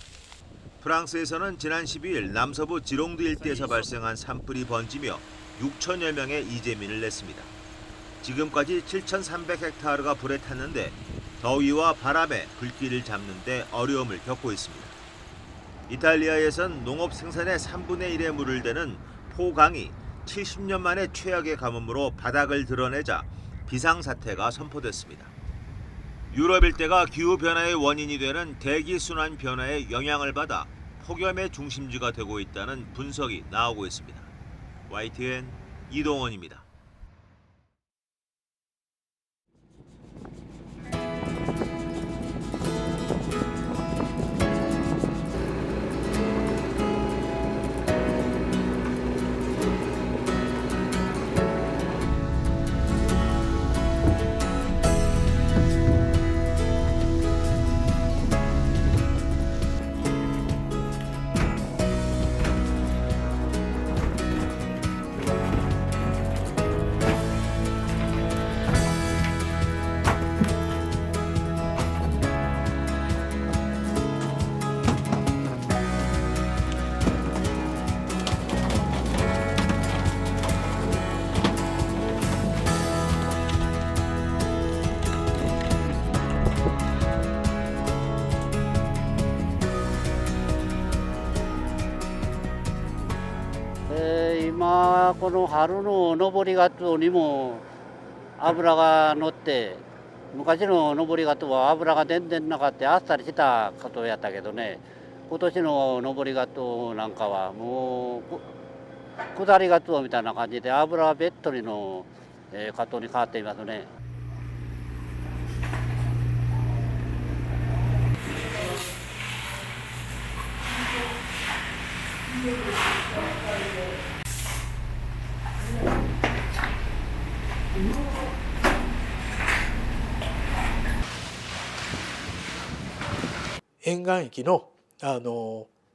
프랑스에서는 지난 12일 남서부 지롱드 일대에서 발생한 산불이 번지며 6천여 명의 이재민을 냈습니다. 지금까지 7,300헥타르가 불에 탔는데 더위와 바람에 불길을 잡는 데 어려움을 겪고 있습니다. 이탈리아에선 농업 생산의 3분의 1의 물을 대는 포강이 70년 만에 최악의 가뭄으로 바닥을 드러내자 비상사태가 선포됐습니다. 유럽 일대가 기후변화의 원인이 되는 대기순환 변화의 영향을 받아 폭염의 중심지가 되고 있다는 분석이 나오고 있습니다. YTN 이동원입니다.今この春の登りガツオにも脂が乗って昔の登りガツオは脂が全然なかったあっさりしたカツオやったけどね今年の登りガツオなんかはもう下りガツオみたいな感じで脂べっとりのカツオに変わっていますね。沿岸域の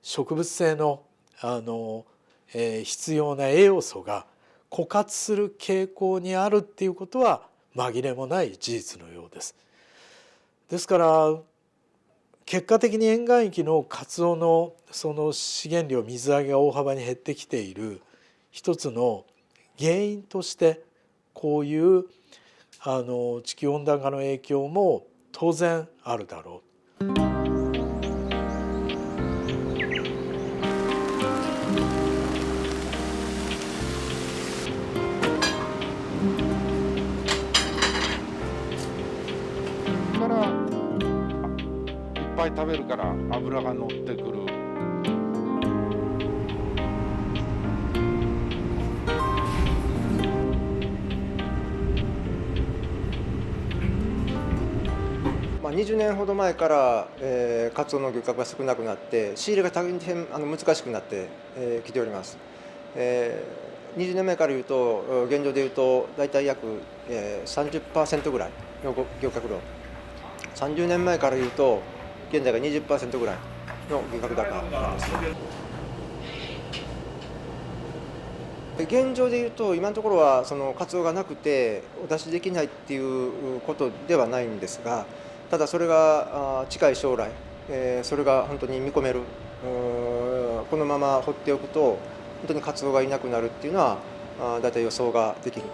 植物性の必要な栄養素が枯渇する傾向にあるっていうことは紛れもない事実のようです。ですから結果的に沿岸域のカツオのその資源量水揚げが大幅に減ってきている一つの原因としてこういう地球温暖化の影響も当然あるだろう。いっぱい食べるから脂が乗ってくる。20年ほど前から、カツオの漁獲が少なくなって仕入れが大変難しくなってきております。20年前から言うと現状で言うと大体約 30% ぐらいの漁獲量、30年前から言うと現在が 20% ぐらいの漁獲高なんです。現状でいうと今のところはそのカツオがなくてお出しできないっていうことではないんですが、ただそれが近い将来、それが本当に見込める、このまま放っておくと本当にカツオがいなくなるっていうのはだいたい予想ができる。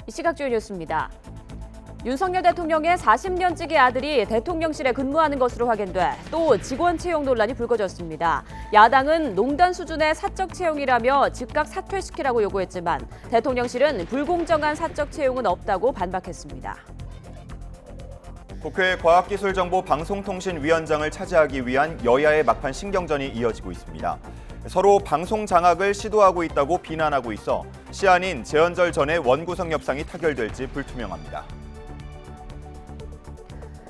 이 시각 주요 뉴스입니다. 윤석열 대통령의 40년지기 아들이 대통령실에 근무하는 것으로 확인돼 또 직원 채용 논란이 불거졌습니다. 야당은 농단 수준의 사적 채용이라며 즉각 사퇴시키라고 요구했지만 대통령실은 불공정한 사적 채용은 없다고 반박했습니다. 국회 과학기술정보방송통신위원장을 차지하기 위한 여야의 막판 신경전이 이어지고 있습니다. 서로 방송 장악을 시도하고 있다고 비난하고 있어 시한인 재헌절 전에 원구성 협상이 타결될지 불투명합니다.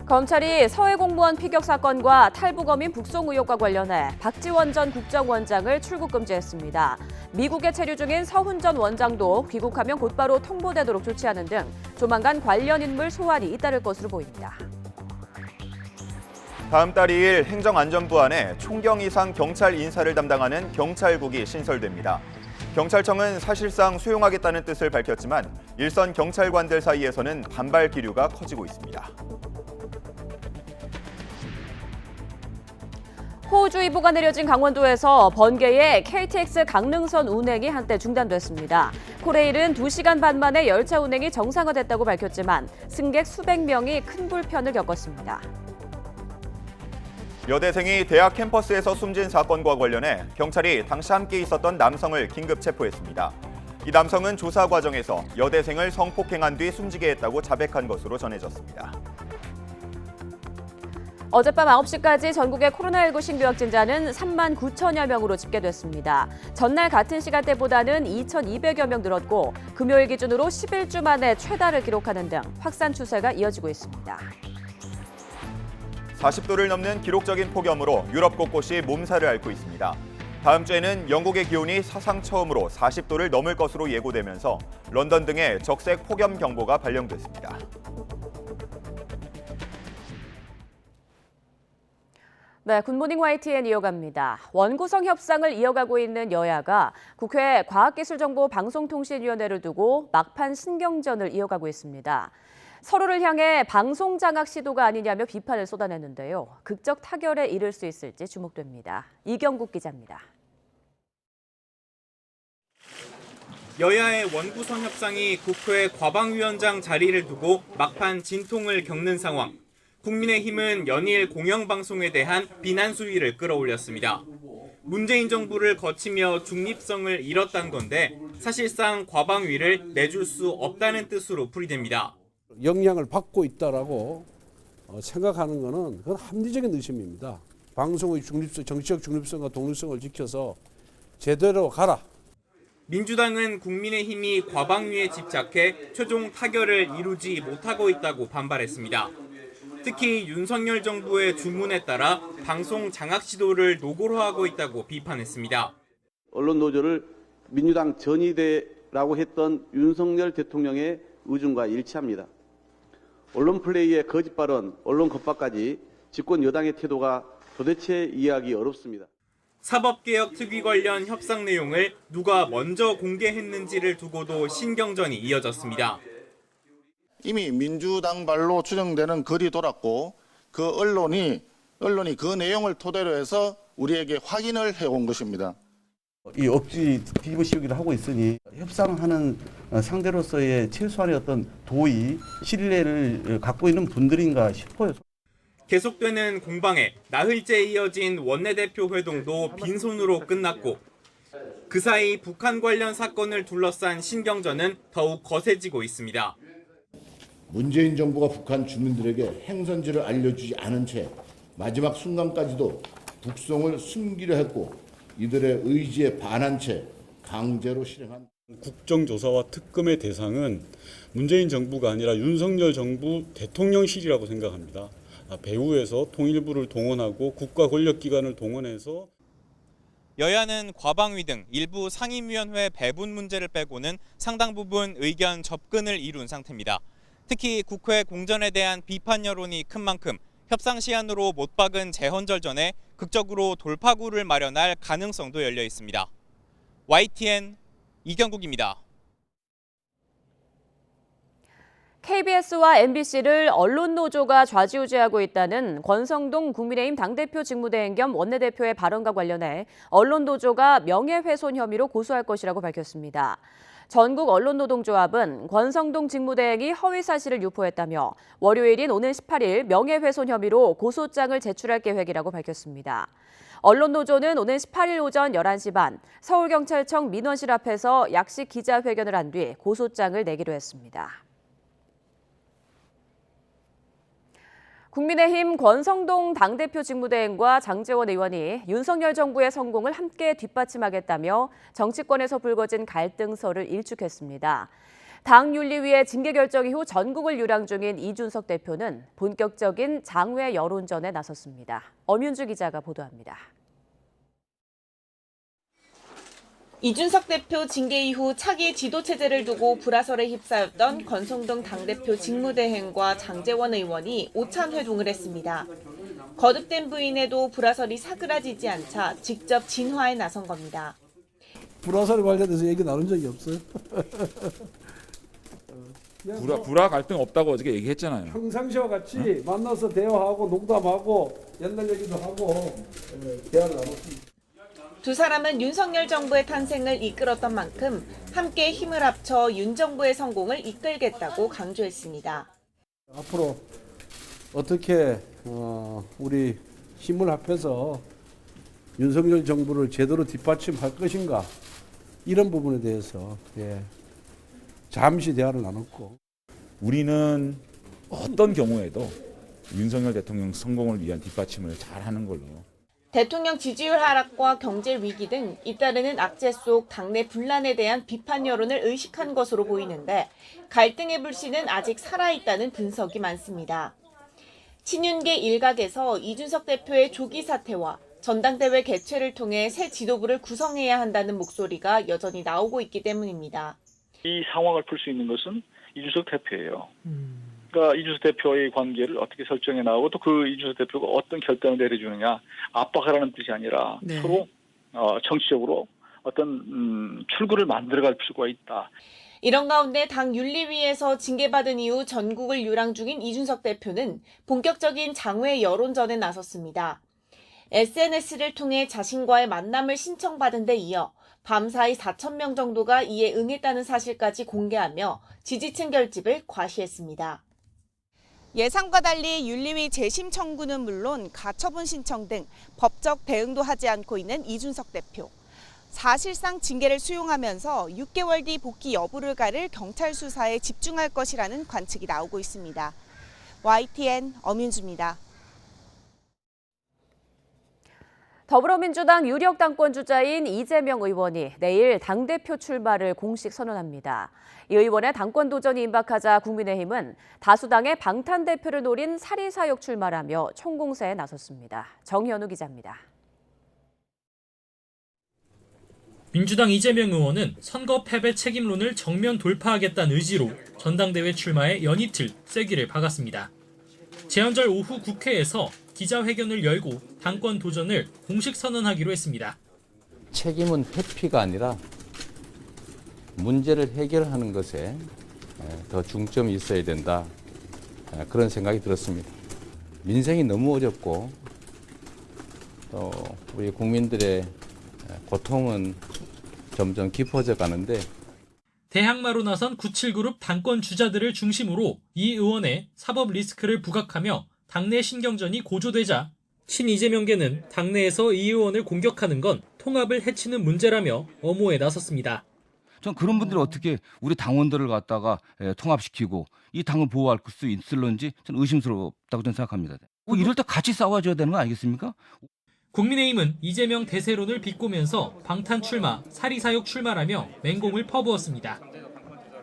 검찰이 서해 공무원 피격 사건과 탈북어민 북송 의혹과 관련해 박지원 전 국정원장을 출국 금지했습니다. 미국에 체류 중인 서훈 전 원장도 귀국하면 곧바로 통보되도록 조치하는 등 조만간 관련 인물 소환이 잇따를 것으로 보입니다. 다음 달 2일 행정안전부 안에 총경 이상 경찰 인사를 담당하는 경찰국이 신설됩니다. 경찰청은 사실상 수용하겠다는 뜻을 밝혔지만 일선 경찰관들 사이에서는 반발 기류가 커지고 있습니다. 호우주의보가 내려진 강원도에서 번개에 KTX 강릉선 운행이 한때 중단됐습니다. 코레일은 2시간 반 만에 열차 운행이 정상화됐다고 밝혔지만 승객 수백 명이 큰 불편을 겪었습니다. 여대생이 대학 캠퍼스에서 숨진 사건과 관련해 경찰이 당시 함께 있었던 남성을 긴급 체포했습니다. 이 남성은 조사 과정에서 여대생을 성폭행한 뒤 숨지게 했다고 자백한 것으로 전해졌습니다. 어젯밤 9시까지 전국의 코로나19 신규 확진자는 3만 9천여 명으로 집계됐습니다. 전날 같은 시간대보다는 2,200여 명 늘었고 금요일 기준으로 11주 만에 최다를 기록하는 등 확산 추세가 이어지고 있습니다. 40도를 넘는 기록적인 폭염으로 유럽 곳곳이 몸살을 앓고 있습니다. 다음 주에는 영국의 기온이 사상 처음으로 40도를 넘을 것으로 예고되면서 런던 등에 적색 폭염 경보가 발령됐습니다. 네, 굿모닝 YTN 이어갑니다. 원구성 협상을 이어가고 있는 여야가 국회 과학기술정보방송통신위원회를 두고 막판 신경전을 이어가고 있습니다. 서로를 향해 방송 장악 시도가 아니냐며 비판을 쏟아냈는데요. 극적 타결에 이를 수 있을지 주목됩니다. 이경국 기자입니다. 여야의 원구성 협상이 국회 과방위원장 자리를 두고 막판 진통을 겪는 상황. 국민의힘은 연일 공영방송에 대한 비난 수위를 끌어올렸습니다. 문재인 정부를 거치며 중립성을 잃었다는 건데 사실상 과방위를 내줄 수 없다는 뜻으로 풀이됩니다. 영향을 받고 있다라고 생각하는 것은 그건 합리적인 의심입니다. 방송의 중립성, 정치적 중립성과 독립성을 지켜서 제대로 가라. 민주당은 국민의힘이 과방위에 집착해 최종 타결을 이루지 못하고 있다고 반발했습니다. 특히 윤석열 정부의 주문에 따라 방송 장악 시도를 노골화하고 있다고 비판했습니다. 언론 노조를 민주당 전위대라고 했던 윤석열 대통령의 의중과 일치합니다. 언론 플레이의 거짓 발언, 언론 겁박까지 집권 여당의 태도가 도대체 이해하기 어렵습니다. 사법개혁 특위 관련 협상 내용을 누가 먼저 공개했는지를 두고도 신경전이 이어졌습니다. 이미 민주당 발로 추정되는 글이 돌았고 그 언론이 그 내용을 토대로 해서 우리에게 확인을 해온 것입니다. 이 억지 뒤집어 씌우기를 하고 있으니 협상하는 상대로서의 최소한의 어떤 도의, 신뢰를 갖고 있는 분들인가 싶어요. 계속되는 공방에 나흘째 이어진 원내대표 회동도 빈손으로 끝났고 그 사이 북한 관련 사건을 둘러싼 신경전은 더욱 거세지고 있습니다. 문재인 정부가 북한 주민들에게 행선지를 알려주지 않은 채 마지막 순간까지도 북송을 숨기려 했고 이들의 의지에 반한 채 강제로 실행한 국정조사와 특검의 대상은 문재인 정부가 아니라 윤석열 정부 대통령실이라고 생각합니다. 배후에서 통일부를 동원하고 국가 권력기관을 동원해서 여야는 과방위 등 일부 상임위원회 배분 문제를 빼고는 상당 부분 의견 접근을 이룬 상태입니다. 특히 국회 공전에 대한 비판 여론이 큰 만큼 협상 시한으로 못 박은 재헌절 전에 극적으로 돌파구를 마련할 가능성도 열려 있습니다. YTN 이경국입니다. KBS와 MBC를 언론노조가 좌지우지하고 있다는 권성동 국민의힘 당대표 직무대행 겸 원내대표의 발언과 관련해 언론노조가 명예훼손 혐의로 고소할 것이라고 밝혔습니다. 전국 언론노동조합은 권성동 직무대행이 허위사실을 유포했다며 월요일인 오는 18일 명예훼손 혐의로 고소장을 제출할 계획이라고 밝혔습니다. 언론노조는 오는 18일 오전 11시 반 서울경찰청 민원실 앞에서 약식 기자회견을 한 뒤 고소장을 내기로 했습니다. 국민의힘 권성동 당대표 직무대행과 장제원 의원이 윤석열 정부의 성공을 함께 뒷받침하겠다며 정치권에서 불거진 갈등설을 일축했습니다. 당 윤리위의 징계 결정 이후 전국을 유랑 중인 이준석 대표는 본격적인 장외 여론전에 나섰습니다. 엄윤주 기자가 보도합니다. 이준석 대표 징계 이후 차기 지도체제를 두고 불화설에 휩싸였던 권성동 당대표 직무대행과 장제원 의원이 오찬 회동을 했습니다. 거듭된 부인에도 불화설이 사그라지지 않자 직접 진화에 나선 겁니다. 불화설에 관련해서 얘기 나눈 적이 없어요. 불화 갈등 없다고 어저께 얘기했잖아요. 평상시와 같이 만나서 대화하고 농담하고 옛날 얘기도 하고 대화를 나눴습니다. 두 사람은 윤석열 정부의 탄생을 이끌었던 만큼 함께 힘을 합쳐 윤 정부의 성공을 이끌겠다고 강조했습니다. 앞으로 어떻게 우리 힘을 합해서 윤석열 정부를 제대로 뒷받침할 것인가 이런 부분에 대해서 잠시 대화를 나눴고 우리는 어떤 경우에도 윤석열 대통령 성공을 위한 뒷받침을 잘하는 걸로. 대통령 지지율 하락과 경제 위기 등 잇따르는 악재 속 당내 분란에 대한 비판 여론을 의식한 것으로 보이는데 갈등의 불씨는 아직 살아있다는 분석이 많습니다. 친윤계 일각에서 이준석 대표의 조기 사퇴와 전당대회 개최를 통해 새 지도부를 구성해야 한다는 목소리가 여전히 나오고 있기 때문입니다. 이 상황을 풀 수 있는 것은 이준석 대표예요. 그러니까 이준석 대표의 관계를 어떻게 설정해 나오고 또 그 이준석 대표가 어떤 결단을 내려주느냐 압박하라는 뜻이 아니라 서로 정치적으로 어떤 출구를 만들어갈 필요가 있다. 이런 가운데 당 윤리위에서 징계받은 이후 전국을 유랑 중인 이준석 대표는 본격적인 장외 여론전에 나섰습니다. SNS를 통해 자신과의 만남을 신청받은 데 이어 밤사이 4,000명 정도가 이에 응했다는 사실까지 공개하며 지지층 결집을 과시했습니다. 예상과 달리 윤리위 재심 청구는 물론 가처분 신청 등 법적 대응도 하지 않고 있는 이준석 대표. 사실상 징계를 수용하면서 6개월 뒤 복귀 여부를 가를 경찰 수사에 집중할 것이라는 관측이 나오고 있습니다. YTN 엄윤주입니다. 더불어민주당 유력 당권 주자인 이재명 의원이 내일 당대표 출마를 공식 선언합니다. 이 의원의 당권 도전이 임박하자 국민의힘은 다수당의 방탄 대표를 노린 사리사욕 출마라며 총공세에 나섰습니다. 정현우 기자입니다. 민주당 이재명 의원은 선거 패배 책임론을 정면 돌파하겠다는 의지로 전당대회 출마에 연이틀 쐐기를 박았습니다. 재헌절 오후 국회에서 기자회견을 열고 당권 도전을 공식 선언하기로 했습니다. 책임은 회피가 아니라 문제를 해결하는 것에 더 중점이 있어야 된다. 그런 생각이 들었습니다. 민생이 너무 어렵고 또 우리 국민들의 고통은 점점 깊어져 가는데 대항마로 나선 97그룹 당권 주자들을 중심으로 이 의원의 사법 리스크를 부각하며 당내 신경전이 고조되자 친 이재명계는 당내에서 이 의원을 공격하는 건 통합을 해치는 문제라며 엄호에 나섰습니다. 전 그런 분들이 어떻게 우리 당원들을 갖다가 통합시키고 이 당을 보호할 수 있을런지 저는 의심스럽다고 저는 생각합니다. 이럴 때 같이 싸워줘야 되는 거 아니겠습니까? 국민의힘은 이재명 대세론을 비꼬면서 방탄 출마, 사리사욕 출마라며 맹공을 퍼부었습니다.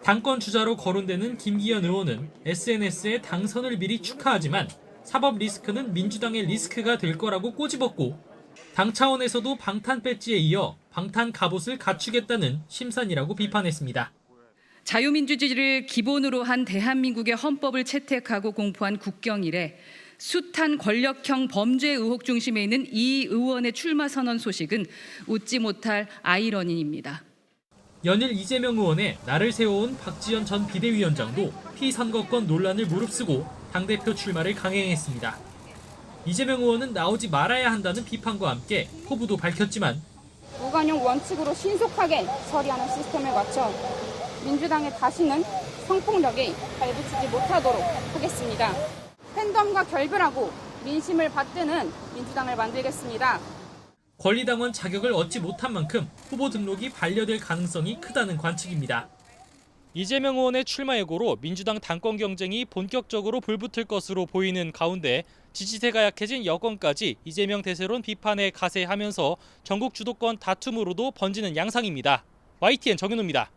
당권 주자로 거론되는 김기현 의원은 SNS에 당선을 미리 축하하지만 사법 리스크는 민주당의 리스크가 될 거라고 꼬집었고 당 차원에서도 방탄 배지에 이어 방탄 갑옷을 갖추겠다는 심산이라고 비판했습니다. 자유민주주의를 기본으로 한 대한민국의 헌법을 채택하고 공포한 국경 이래 숱한 권력형 범죄 의혹 중심에 있는 이 의원의 출마 선언 소식은 웃지 못할 아이러니입니다. 연일 이재명 의원의 나를 세워온 박지원 전 비대위원장도 피선거권 논란을 무릅쓰고 당대표 출마를 강행했습니다. 이재명 의원은 나오지 말아야 한다는 비판과 함께 포부도 밝혔지만 무관용 원칙으로 신속하게 처리하는 시스템을 맞춰 민주당에 다시는 성폭력에 발붙이지 못하도록 하겠습니다. 팬덤과 결별하고 민심을 받드는 민주당을 만들겠습니다. 권리당원 자격을 얻지 못한 만큼 후보 등록이 반려될 가능성이 크다는 관측입니다. 이재명 의원의 출마 예고로 민주당 당권 경쟁이 본격적으로 불붙을 것으로 보이는 가운데 지지세가 약해진 여권까지 이재명 대세론 비판에 가세하면서 전국 주도권 다툼으로도 번지는 양상입니다. YTN 정윤호입니다.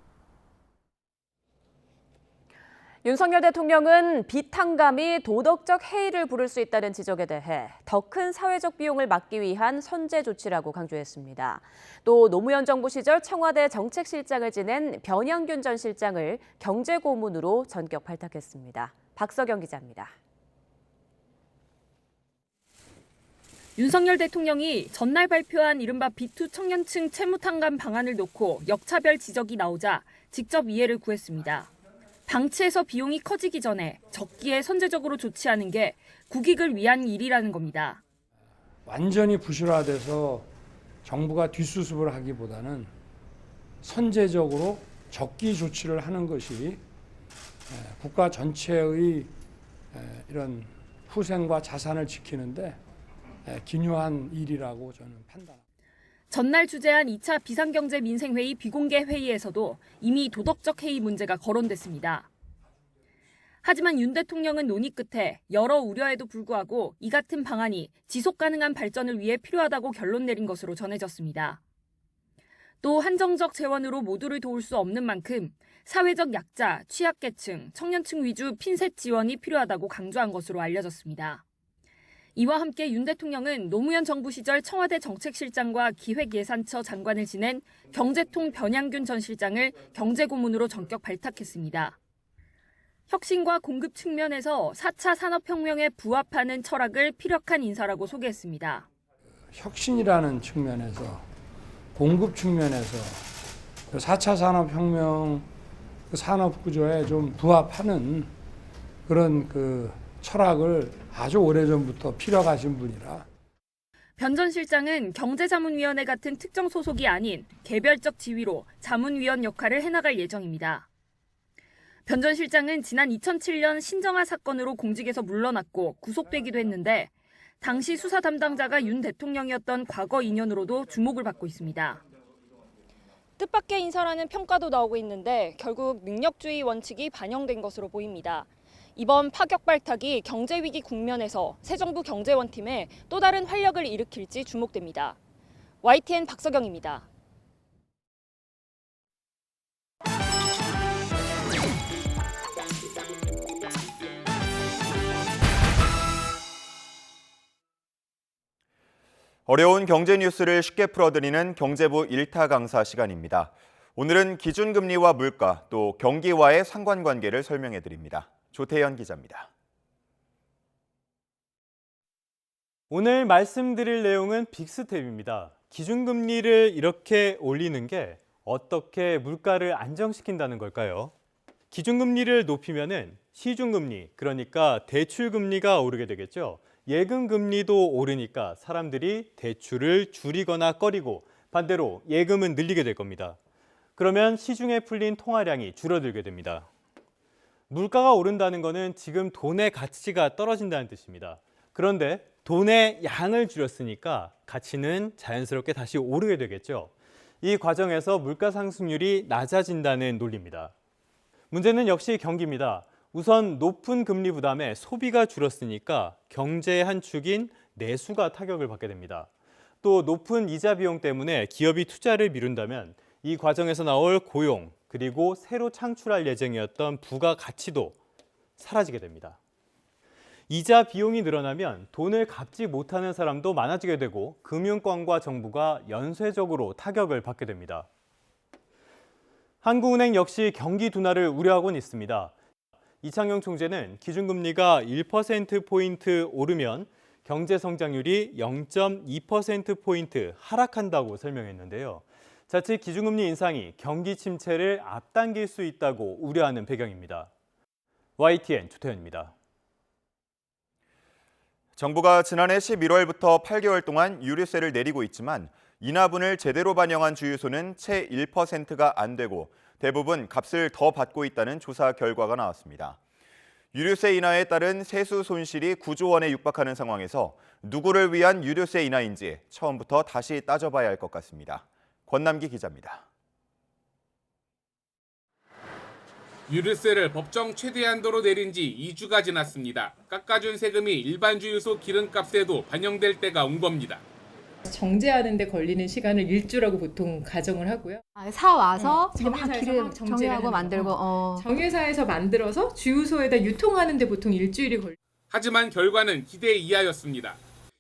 윤석열 대통령은 비탄감이 도덕적 해이를 부를 수 있다는 지적에 대해 더 큰 사회적 비용을 막기 위한 선제 조치라고 강조했습니다. 또 노무현 정부 시절 청와대 정책실장을 지낸 변양균 전 실장을 경제고문으로 전격 발탁했습니다. 박서경 기자입니다. 윤석열 대통령이 전날 발표한 이른바 B2 청년층 채무탕감 방안을 놓고 역차별 지적이 나오자 직접 이해를 구했습니다. 방치해서 비용이 커지기 전에 적기에 선제적으로 조치하는 게 국익을 위한 일이라는 겁니다. 완전히 부실화돼서 정부가 뒷수습을 하기보다는 선제적으로 적기 조치를 하는 것이 국가 전체의 이런 후생과 자산을 지키는데 기묘한 일이라고 저는 판단합니다. 전날 주재한 2차 비상경제민생회의 비공개 회의에서도 이미 도덕적 해이 문제가 거론됐습니다. 하지만 윤 대통령은 논의 끝에 여러 우려에도 불구하고 이 같은 방안이 지속 가능한 발전을 위해 필요하다고 결론 내린 것으로 전해졌습니다. 또 한정적 재원으로 모두를 도울 수 없는 만큼 사회적 약자, 취약계층, 청년층 위주 핀셋 지원이 필요하다고 강조한 것으로 알려졌습니다. 이와 함께 윤 대통령은 노무현 정부 시절 청와대 정책실장과 기획예산처 장관을 지낸 경제통 변양균 전 실장을 경제고문으로 전격 발탁했습니다. 혁신과 공급 측면에서 4차 산업혁명에 부합하는 철학을 피력한 인사라고 소개했습니다. 혁신이라는 측면에서 공급 측면에서 4차 산업혁명 산업구조에 좀 부합하는 그런 철학을 아주 오래전부터 피력하신 분이라. 변 전 실장은 경제자문위원회 같은 특정 소속이 아닌 개별적 지위로 자문위원 역할을 해나갈 예정입니다. 변 전 실장은 지난 2007년 신정아 사건으로 공직에서 물러났고 구속되기도 했는데 당시 수사 담당자가 윤 대통령이었던 과거 인연으로도 주목을 받고 있습니다. 뜻밖의 인사라는 평가도 나오고 있는데 결국 능력주의 원칙이 반영된 것으로 보입니다. 이번 파격 발탁이 경제위기 국면에서 새 정부 경제원팀에 또 다른 활력을 일으킬지 주목됩니다. YTN 박서경입니다. 어려운 경제 뉴스를 쉽게 풀어드리는 경제부 1타 강사 시간입니다. 오늘은 기준금리와 물가, 또 경기와의 상관관계를 설명해드립니다. 조태현 기자입니다. 오늘 말씀드릴 내용은 빅스텝입니다. 기준금리를 이렇게 올리는 게 어떻게 물가를 안정시킨다는 걸까요? 기준금리를 높이면은 시중금리, 그러니까 대출금리가 오르게 되겠죠. 예금 금리도 오르니까 사람들이 대출을 줄이거나 꺼리고 반대로 예금은 늘리게 될 겁니다. 그러면 시중에 풀린 통화량이 줄어들게 됩니다. 물가가 오른다는 것은 지금 돈의 가치가 떨어진다는 뜻입니다. 그런데 돈의 양을 줄였으니까 가치는 자연스럽게 다시 오르게 되겠죠. 이 과정에서 물가 상승률이 낮아진다는 논리입니다. 문제는 역시 경기입니다. 우선 높은 금리 부담에 소비가 줄었으니까 경제의 한 축인 내수가 타격을 받게 됩니다. 또 높은 이자 비용 때문에 기업이 투자를 미룬다면 이 과정에서 나올 고용, 그리고 새로 창출할 예정이었던 부가 가치도 사라지게 됩니다. 이자 비용이 늘어나면 돈을 갚지 못하는 사람도 많아지게 되고 금융권과 정부가 연쇄적으로 타격을 받게 됩니다. 한국은행 역시 경기 둔화를 우려하고는 있습니다. 이창용 총재는 기준금리가 1%포인트 오르면 경제 성장률이 0.2%포인트 하락한다고 설명했는데요. 자칫 기준금리 인상이 경기 침체를 앞당길 수 있다고 우려하는 배경입니다. YTN 조태현입니다. 정부가 지난해 11월부터 8개월 동안 유류세를 내리고 있지만 인하분을 제대로 반영한 주유소는 채 1%가 안 되고 대부분 값을 더 받고 있다는 조사 결과가 나왔습니다. 유류세 인하에 따른 세수 손실이 9조 원에 육박하는 상황에서 누구를 위한 유류세 인하인지 처음부터 다시 따져봐야 할 것 같습니다. 권남기 기자입니다. 유류세를 법정 최대한도로 내린 지 2주가 지났습니다. 깎아준 세금이 일반 주유소 기름값에도 반영될 때가 온 겁니다. 정제하는 데 걸리는 시간을 일주라고 보통 가정을 하고요. 사와서 지금 막 정유사에서 기름 막 정리하고 만들고 정유사에서 만들어서 주유소에다 유통하는 데 보통 일주일이 걸려요. 하지만 결과는 기대 이하였습니다.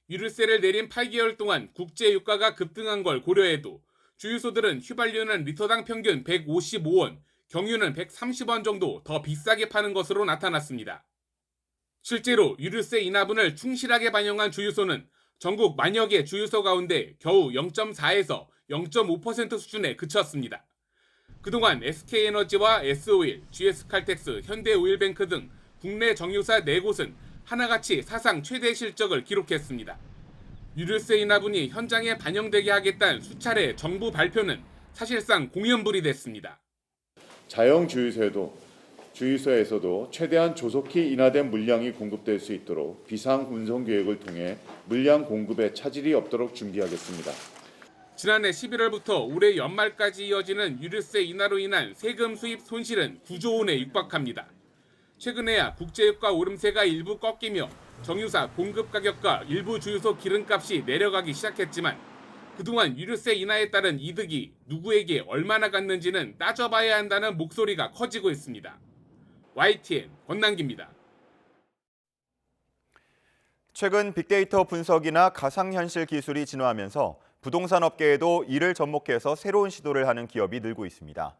유류세를 내린 8개월 동안 국제 유가가 급등한 걸 고려해도 주유소들은 휘발유는 리터당 평균 155원, 경유는 130원 정도 더 비싸게 파는 것으로 나타났습니다. 실제로 유류세 인하분을 충실하게 반영한 주유소는 전국 만여 개 주유소 가운데 겨우 0.4에서 0.5% 수준에 그쳤습니다. 그동안 SK에너지와 S오일, GS칼텍스, 현대오일뱅크 등 국내 정유사 4곳은 하나같이 사상 최대 실적을 기록했습니다. 유류세 인하분이 현장에 반영되게 하겠다는 수차례 정부 발표는 사실상 공연불이 됐습니다. 자영 주유소에서도 최대한 조속히 인하된 물량이 공급될 수 있도록 비상 운송 계획을 통해 물량 공급에 차질이 없도록 준비하겠습니다. 지난해 11월부터 올해 연말까지 이어지는 유류세 인하로 인한 세금 수입 손실은 9조 원에 육박합니다. 최근에야 국제유가 오름세가 일부 꺾이며 정유사 공급 가격과 일부 주유소 기름값이 내려가기 시작했지만 그동안 유류세 인하에 따른 이득이 누구에게 얼마나 갔는지는 따져봐야 한다는 목소리가 커지고 있습니다. YTN 권남기입니다. 최근 빅데이터 분석이나 가상현실 기술이 진화하면서 부동산 업계에도 이를 접목해서 새로운 시도를 하는 기업이 늘고 있습니다.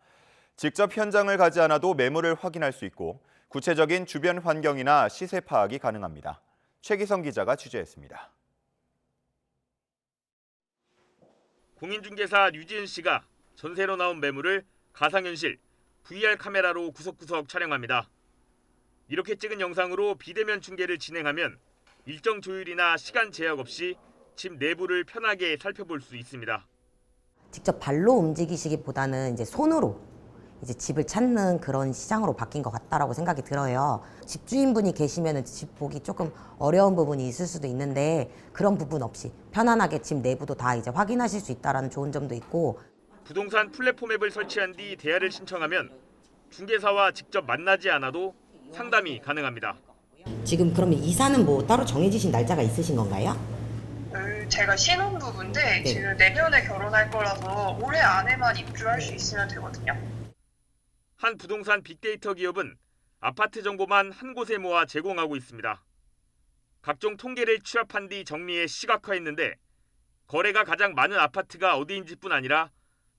직접 현장을 가지 않아도 매물을 확인할 수 있고 구체적인 주변 환경이나 시세 파악이 가능합니다. 최기성 기자가 취재했습니다. 공인중개사 류지은 씨가 전세로 나온 매물을 가상현실, VR 카메라로 구석구석 촬영합니다. 이렇게 찍은 영상으로 비대면 중개를 진행하면 일정 조율이나 시간 제약 없이 집 내부를 편하게 살펴볼 수 있습니다. 직접 발로 움직이시기보다는 이제 손으로 이제 집을 찾는 그런 시장으로 바뀐 것 같다라고 생각이 들어요. 집주인분이 계시면 집 보기 조금 어려운 부분이 있을 수도 있는데 그런 부분 없이 편안하게 집 내부도 다 이제 확인하실 수 있다라는 좋은 점도 있고. 부동산 플랫폼 앱을 설치한 뒤 대화를 신청하면 중개사와 직접 만나지 않아도 상담이 가능합니다. 지금 그러면 이사는 뭐 따로 정해지신 날짜가 있으신 건가요? 제가 신혼부부인데 지금 내년에 결혼할 거라서 올해 안에만 입주할 수 있으면 되거든요. 한 부동산 빅데이터 기업은 아파트 정보만 한 곳에 모아 제공하고 있습니다. 각종 통계를 취합한 뒤 정리해 시각화했는데 거래가 가장 많은 아파트가 어디인지뿐 아니라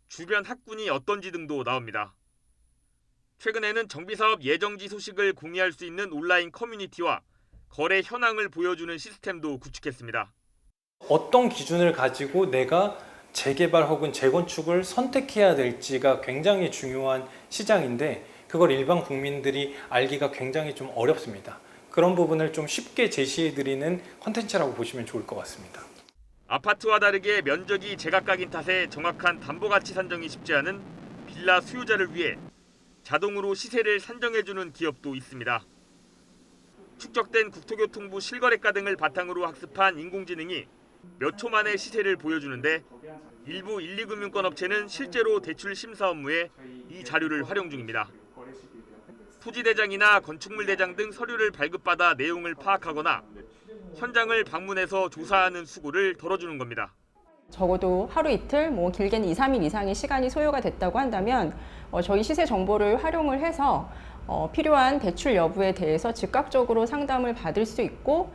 주변 학군이 어떤지 등도 나옵니다. 최근에는 정비사업 예정지 소식을 공유할 수 있는 온라인 커뮤니티와 거래 현황을 보여주는 시스템도 구축했습니다. 어떤 기준을 가지고 내가 재개발 혹은 재건축을 선택해야 될지가 굉장히 중요한 시장인데 그걸 일반 국민들이 알기가 굉장히 좀 어렵습니다. 그런 부분을 좀 쉽게 제시해드리는 콘텐츠라고 보시면 좋을 것 같습니다. 아파트와 다르게 면적이 제각각인 탓에 정확한 담보가치 산정이 쉽지 않은 빌라 수요자를 위해 자동으로 시세를 산정해주는 기업도 있습니다. 축적된 국토교통부 실거래가 등을 바탕으로 학습한 인공지능이 몇 초 만에 시세를 보여주는데 일부 1,2금융권 업체는 실제로 대출 심사 업무에 이 자료를 활용 중입니다. 토지대장이나 건축물대장 등 서류를 발급받아 내용을 파악하거나 현장을 방문해서 조사하는 수고를 덜어주는 겁니다. 적어도 하루 이틀, 길게는 2, 3일 이상의 시간이 소요가 됐다고 한다면 저희 시세 정보를 활용을 해서 필요한 대출 여부에 대해서 즉각적으로 상담을 받을 수 있고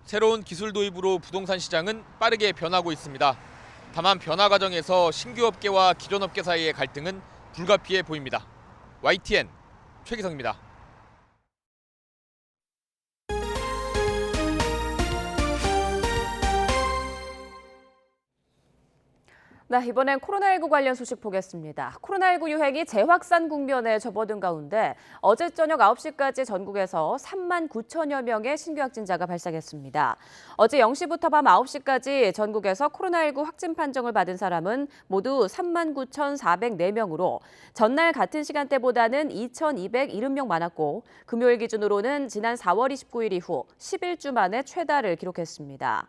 새로운 기술 도입으로 부동산 시장은 빠르게 변하고 있습니다. 다만 변화 과정에서 신규 업계와 기존 업계 사이의 갈등은 불가피해 보입니다. YTN 최기성입니다. 네, 이번엔 코로나19 관련 소식 보겠습니다. 코로나19 유행이 재확산 국면에 접어든 가운데 어제 저녁 9시까지 전국에서 3만 9천여 명의 신규 확진자가 발생했습니다. 어제 0시부터 밤 9시까지 전국에서 코로나19 확진 판정을 받은 사람은 모두 3만 9,404명으로 전날 같은 시간대보다는 2,270명 많았고 금요일 기준으로는 지난 4월 29일 이후 11주 만에 최다를 기록했습니다.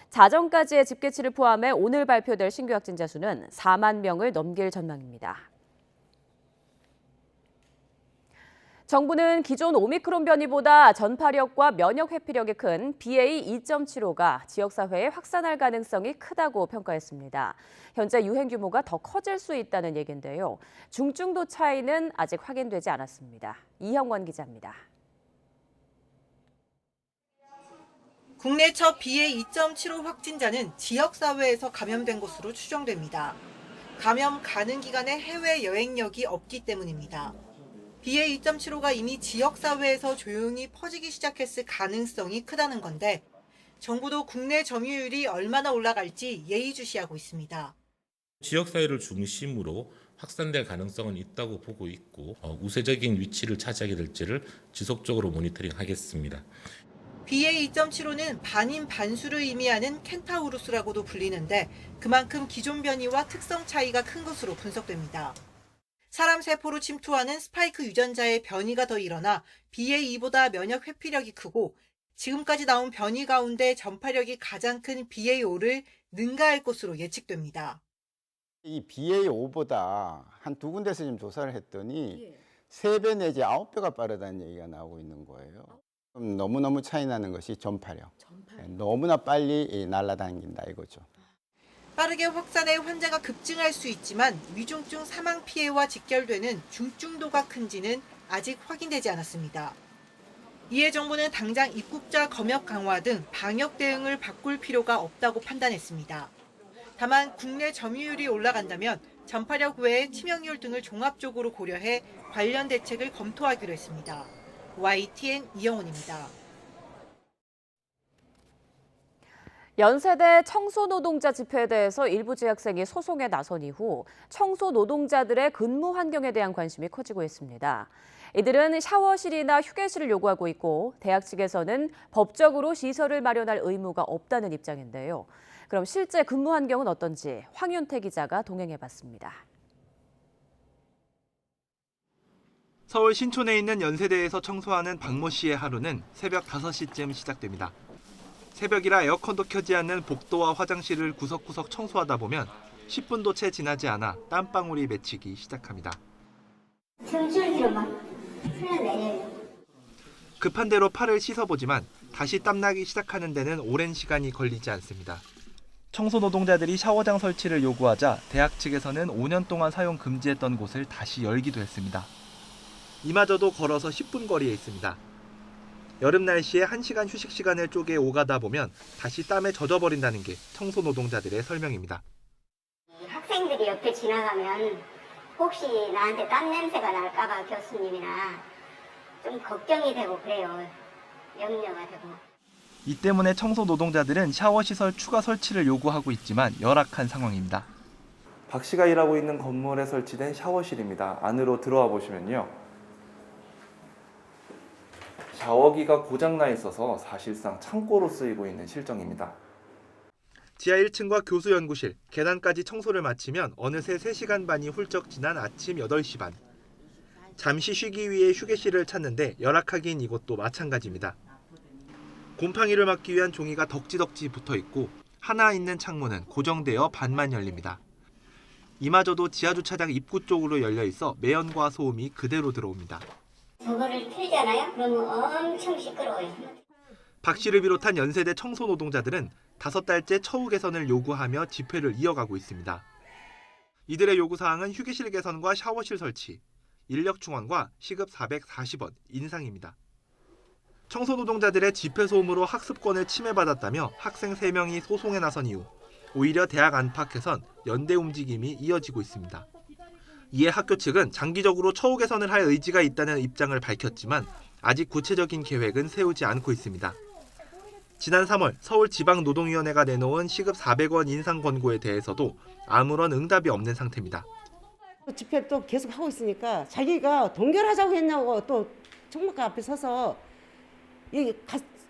자정까지의 집계치를 포함해 오늘 발표될 신규 확진자 수는 4만 명을 넘길 전망입니다. 정부는 기존 오미크론 변이보다 전파력과 면역 회피력이 큰 BA.2.75가 지역사회에 확산할 가능성이 크다고 평가했습니다. 현재 유행 규모가 더 커질 수 있다는 얘기인데요. 중증도 차이는 아직 확인되지 않았습니다. 이형원 기자입니다. 국내 첫 BA.2.75 확진자는 지역사회에서 감염된 것으로 추정됩니다. 감염 가능 기간에 해외 여행력이 없기 때문입니다. BA.2.75가 이미 지역사회에서 조용히 퍼지기 시작했을 가능성이 크다는 건데 정부도 국내 점유율이 얼마나 올라갈지 예의주시하고 있습니다. 지역사회를 중심으로 확산될 가능성은 있다고 보고 있고 우세적인 위치를 차지하게 될지를 지속적으로 모니터링하겠습니다. BA.2.75는 반인 반수를 의미하는 켄타우루스라고도 불리는데 그만큼 기존 변이와 특성 차이가 큰 것으로 분석됩니다. 사람 세포로 침투하는 스파이크 유전자의 변이가 더 일어나 BA.2보다 면역 회피력이 크고 지금까지 나온 변이 가운데 전파력이 가장 큰 BA.5를 능가할 것으로 예측됩니다. 이 BA.5보다 한 두 군데서 좀 조사를 했더니 3배 내지 9배가 빠르다는 얘기가 나오고 있는 거예요. 너무너무 차이 나는 것이 전파력. 너무나 빨리 날아다닌다 이거죠. 빠르게 확산해 환자가 급증할 수 있지만 위중증 사망 피해와 직결되는 중증도가 큰지는 아직 확인되지 않았습니다. 이에 정부는 당장 입국자 검역 강화 등 방역 대응을 바꿀 필요가 없다고 판단했습니다. 다만 국내 점유율이 올라간다면 전파력 외에 치명률 등을 종합적으로 고려해 관련 대책을 검토하기로 했습니다. YTN 이영훈입니다. 연세대 청소노동자 집회에 대해서 일부 재학생이 소송에 나선 이후 청소노동자들의 근무 환경에 대한 관심이 커지고 있습니다. 이들은 샤워실이나 휴게실을 요구하고 있고 대학 측에서는 법적으로 시설을 마련할 의무가 없다는 입장인데요. 그럼 실제 근무 환경은 어떤지 황윤태 기자가 동행해봤습니다. 서울 신촌에 있는 연세대에서 청소하는 박모 씨의 하루는 새벽 5시쯤 시작됩니다. 새벽이라 에어컨도 켜지 않는 복도와 화장실을 구석구석 청소하다 보면 10분도 채 지나지 않아 땀방울이 맺히기 시작합니다. 등줄기로 막 흘러내려요. 급한 대로 팔을 씻어보지만 다시 땀나기 시작하는 데는 오랜 시간이 걸리지 않습니다. 청소 노동자들이 샤워장 설치를 요구하자 대학 측에서는 5년 동안 사용 금지했던 곳을 다시 열기도 했습니다. 이마저도 걸어서 10분 거리에 있습니다. 여름 날씨에 1시간 휴식 시간을 쪼개 오가다 보면 다시 땀에 젖어버린다는 게 청소 노동자들의 설명입니다. 학생들이 옆에 지나가면 혹시 나한테 땀 냄새가 날까 봐 교수님이나 좀 걱정이 되고 그래요. 염려가 되고. 이 때문에 청소 노동자들은 샤워시설 추가 설치를 요구하고 있지만 열악한 상황입니다. 박 씨가 일하고 있는 건물에 설치된 샤워실입니다. 안으로 들어와 보시면요. 자, 샤워기가 고장나 있어서 사실상 창고로 쓰이고 있는 실정입니다. 지하 1층과 교수 연구실, 계단까지 청소를 마치면 어느새 3시간 반이 훌쩍 지난 아침 8시 반. 잠시 쉬기 위해 휴게실을 찾는데 열악하긴 이곳도 마찬가지입니다. 곰팡이를 막기 위한 종이가 덕지덕지 붙어있고 하나 있는 창문은 고정되어 반만 열립니다. 이마저도 지하주차장 입구 쪽으로 열려있어 매연과 소음이 그대로 들어옵니다. 저거를 틀잖아요? 그러면 엄청 시끄러워요. 박 씨를 비롯한 연세대 청소 노동자들은 5달째 처우 개선을 요구하며 집회를 이어가고 있습니다. 이들의 요구사항은 휴게실 개선과 샤워실 설치, 인력 충원과 시급 440원 인상입니다. 청소 노동자들의 집회 소음으로 학습권을 침해받았다며 학생 3명이 소송에 나선 이후 오히려 대학 안팎에선 연대 움직임이 이어지고 있습니다. 이에 학교 측은 장기적으로 처우 개선을 할 의지가 있다는 입장을 밝혔지만 아직 구체적인 계획은 세우지 않고 있습니다. 지난 3월 서울지방노동위원회가 내놓은 시급 400원 인상 권고에 대해서도 아무런 응답이 없는 상태입니다. 집회 또 계속 하고 있으니까 자기가 동결하자고 했냐고 또 청막가 앞에 서서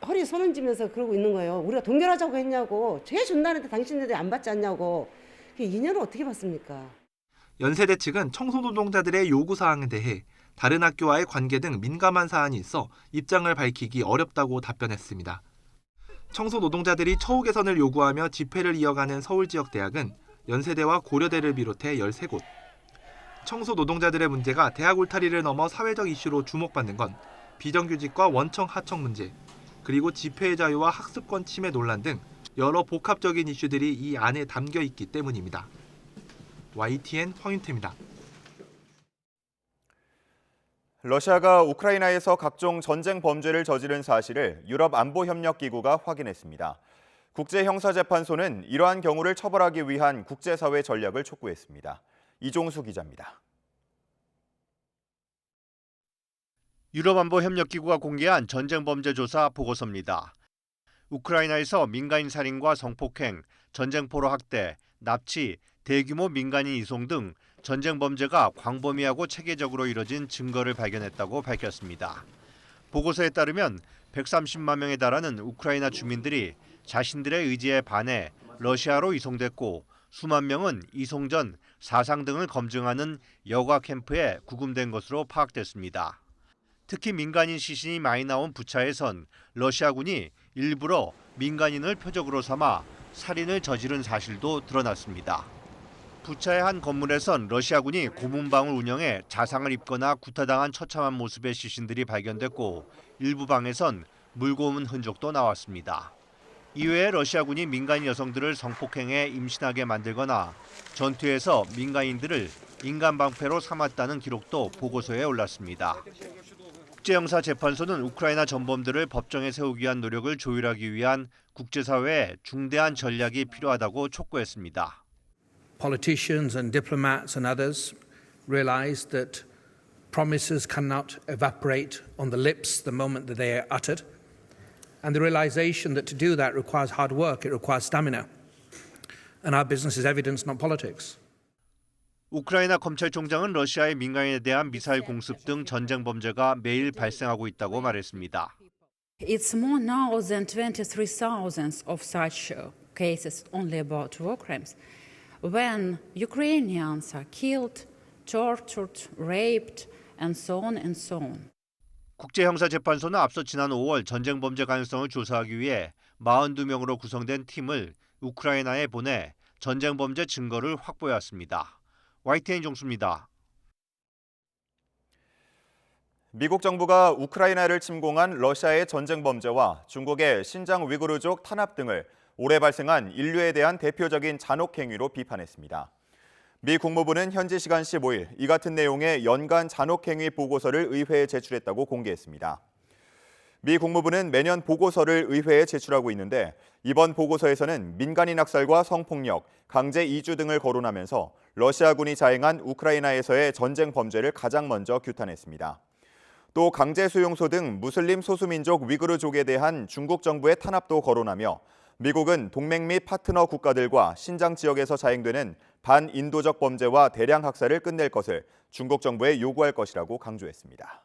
허리에 손 얹으면서 그러고 있는 거예요. 우리가 동결하자고 했냐고, 죄 준다는데 당신들이 안 받지 않냐고. 인연을 어떻게 받습니까? 연세대 측은 청소 노동자들의 요구사항에 대해 다른 학교와의 관계 등 민감한 사안이 있어 입장을 밝히기 어렵다고 답변했습니다. 청소 노동자들이 처우 개선을 요구하며 집회를 이어가는 서울 지역 대학은 연세대와 고려대를 비롯해 13곳. 청소 노동자들의 문제가 대학 울타리를 넘어 사회적 이슈로 주목받는 건 비정규직과 원청 하청 문제, 그리고 집회의 자유와 학습권 침해 논란 등 여러 복합적인 이슈들이 이 안에 담겨 있기 때문입니다. YTN 황윤태입니다. 러시아가 우크라이나에서 각종 전쟁 범죄를 저지른 사실을 유럽안보협력기구가 확인했습니다. 국제형사재판소는 이러한 경우를 처벌하기 위한 국제사회 전략을 촉구했습니다. 이종수 기자입니다. 유럽안보협력기구가 공개한 전쟁범죄조사 보고서입니다. 우크라이나에서 민간인 살인과 성폭행, 전쟁포로 학대, 납치, 대규모 민간인 이송 등 전쟁 범죄가 광범위하고 체계적으로 이뤄진 증거를 발견했다고 밝혔습니다. 보고서에 따르면 130만 명에 달하는 우크라이나 주민들이 자신들의 의지에 반해 러시아로 이송됐고 수만 명은 이송 전 사상 등을 검증하는 여가 캠프에 구금된 것으로 파악됐습니다. 특히 민간인 시신이 많이 나온 부차에선 러시아군이 일부러 민간인을 표적으로 삼아 살인을 저지른 사실도 드러났습니다. 부차의 한 건물에선 러시아군이 고문방을 운영해 자상을 입거나 구타당한 처참한 모습의 시신들이 발견됐고 일부 방에선 물고문 흔적도 나왔습니다. 이외에 러시아군이 민간인 여성들을 성폭행해 임신하게 만들거나 전투에서 민간인들을 인간방패로 삼았다는 기록도 보고서에 올랐습니다. 국제형사재판소는 우크라이나 전범들을 법정에 세우기 위한 노력을 조율하기 위한 국제사회의 중대한 전략이 필요하다고 촉구했습니다. Politicians and diplomats and others realize that promises cannot evaporate on the lips the moment that they are uttered, and the realization that to do that requires hard work, it requires stamina. And our business is evidence, not politics. 우크라이나 검찰총장은 러시아의 민간인에 대한 미사일 공습 등 전쟁 범죄가 매일 발생하고 있다고 말했습니다. It's more now than 23,000 of such cases only about war crimes. When Ukrainians are killed, tortured, raped, and so on and so on. 국제형사재판소는 앞서 지난 5월 전쟁 범죄 가능성을 조사하기 위해 42명으로 구성된 팀을 우크라이나에 보내 전쟁 범죄 증거를 확보해왔습니다. YTN 종수입니다. 미국 정부가 우크라이나를 침공한 러시아의 전쟁 범죄와 중국의 신장 위구르족 탄압 등을 올해 발생한 인류에 대한 대표적인 잔혹 행위로 비판했습니다. 미 국무부는 현지 시간 15일 이 같은 내용의 연간 잔혹 행위 보고서를 의회에 제출했다고 공개했습니다. 미 국무부는 매년 보고서를 의회에 제출하고 있는데 이번 보고서에서는 민간인 학살과 성폭력, 강제 이주 등을 거론하면서 러시아군이 자행한 우크라이나에서의 전쟁 범죄를 가장 먼저 규탄했습니다. 또 강제 수용소 등 무슬림 소수민족 위구르족에 대한 중국 정부의 탄압도 거론하며 미국은 동맹 및 파트너 국가들과 신장 지역에서 자행되는 반인도적 범죄와 대량 학살을 끝낼 것을 중국 정부에 요구할 것이라고 강조했습니다.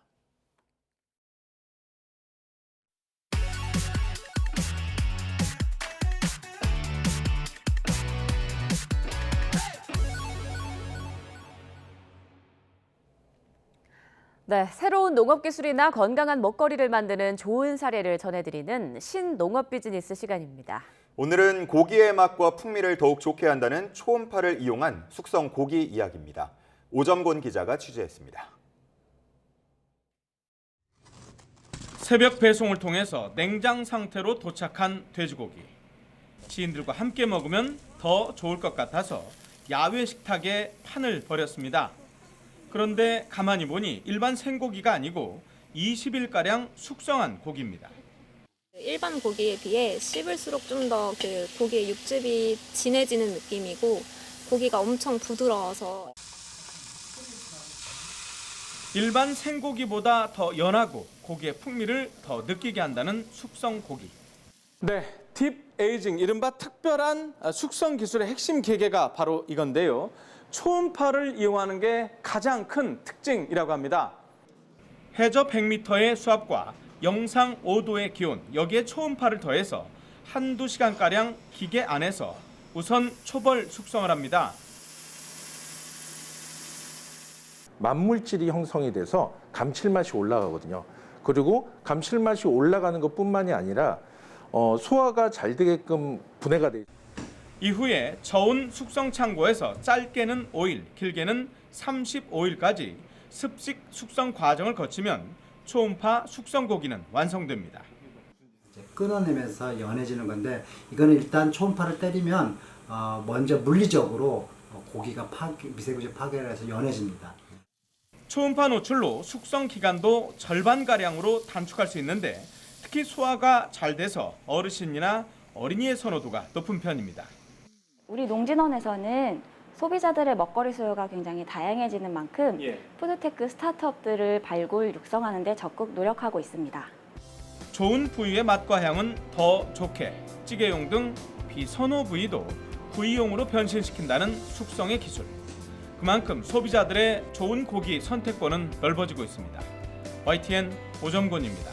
네, 새로운 농업 기술이나 건강한 먹거리를 만드는 좋은 사례를 전해드리는 신농업 비즈니스 시간입니다. 오늘은 고기의 맛과 풍미를 더욱 좋게 한다는 초음파를 이용한 숙성 고기 이야기입니다. 오점곤 기자가 취재했습니다. 새벽 배송을 통해서 냉장 상태로 도착한 돼지고기. 지인들과 함께 먹으면 더 좋을 것 같아서 야외 식탁에 판을 벌였습니다. 그런데 가만히 보니 일반 생고기가 아니고 20일가량 숙성한 고기입니다. 일반 고기에 비해 씹을수록 좀 더 그 고기의 육즙이 진해지는 느낌이고 고기가 엄청 부드러워서 일반 생고기보다 더 연하고 고기의 풍미를 더 느끼게 한다는 숙성 고기. 네, 딥 에이징, 이른바 특별한 숙성 기술의 핵심 계계가 바로 이건데요. 초음파를 이용하는 게 가장 큰 특징이라고 합니다. 해저 100m의 수압과 영상 5도의 기온, 여기에 초음파를 더해서 한두 시간가량 기계 안에서 우선 초벌 숙성을 합니다. 만물질이 형성이 돼서 감칠맛이 올라가거든요. 그리고 감칠맛이 올라가는 것뿐만이 아니라 소화가 잘 되게끔 분해가 돼 있어요. 이후에 저온 숙성 창고에서 짧게는 5일, 길게는 35일까지 습식 숙성 과정을 거치면 초음파 숙성 고기는 완성됩니다. 끊어내면서 연해지는 건데 이거는 일단 초음파를 때리면 먼저 물리적으로 고기가 미세구조 파괴를 해서 연해집니다. 초음파 노출로 숙성 기간도 절반가량으로 단축할 수 있는데 특히 소화가 잘 돼서 어르신이나 어린이의 선호도가 높은 편입니다. 우리 농진원에서는 소비자들의 먹거리 수요가 굉장히 다양해지는 만큼 푸드테크 스타트업들을 발굴, 육성하는 데 적극 노력하고 있습니다. 좋은 부위의 맛과 향은 더 좋게 찌개용 등 비선호 부위도 구이용으로 변신시킨다는 숙성의 기술. 그만큼 소비자들의 좋은 고기 선택권은 넓어지고 있습니다. YTN 오점곤입니다.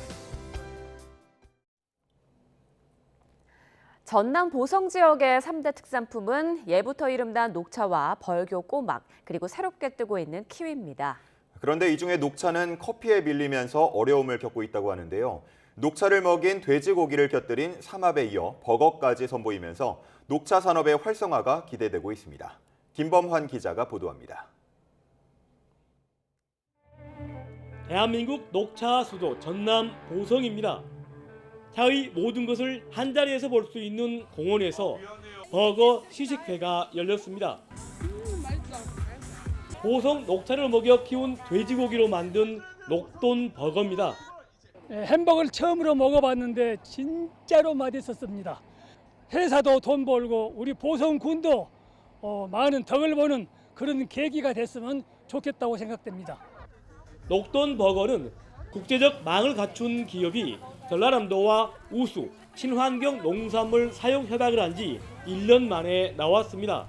전남 보성 지역의 3대 특산품은 예부터 이름난 녹차와 벌교 꼬막, 그리고 새롭게 뜨고 있는 키위입니다. 그런데 이 중에 녹차는 커피에 밀리면서 어려움을 겪고 있다고 하는데요. 녹차를 먹인 돼지고기를 곁들인 삼합에 이어 버거까지 선보이면서 녹차 산업의 활성화가 기대되고 있습니다. 김범환 기자가 보도합니다. 대한민국 녹차 수도 전남 보성입니다. 차의 모든 것을 한자리에서 볼 수 있는 공원에서 버거 시식회가 열렸습니다. 보성 녹차를 먹여 키운 돼지고기로 만든 녹돈 버거입니다. 햄버거를 처음으로 먹어봤는데 진짜로 맛있었습니다. 회사도 돈 벌고 우리 보성군도 많은 덕을 보는 그런 계기가 됐으면 좋겠다고 생각됩니다. 녹돈 버거는 국제적 망을 갖춘 기업이 전라남도와 우수 친환경 농산물 사용 협약을 한 지 1년 만에 나왔습니다.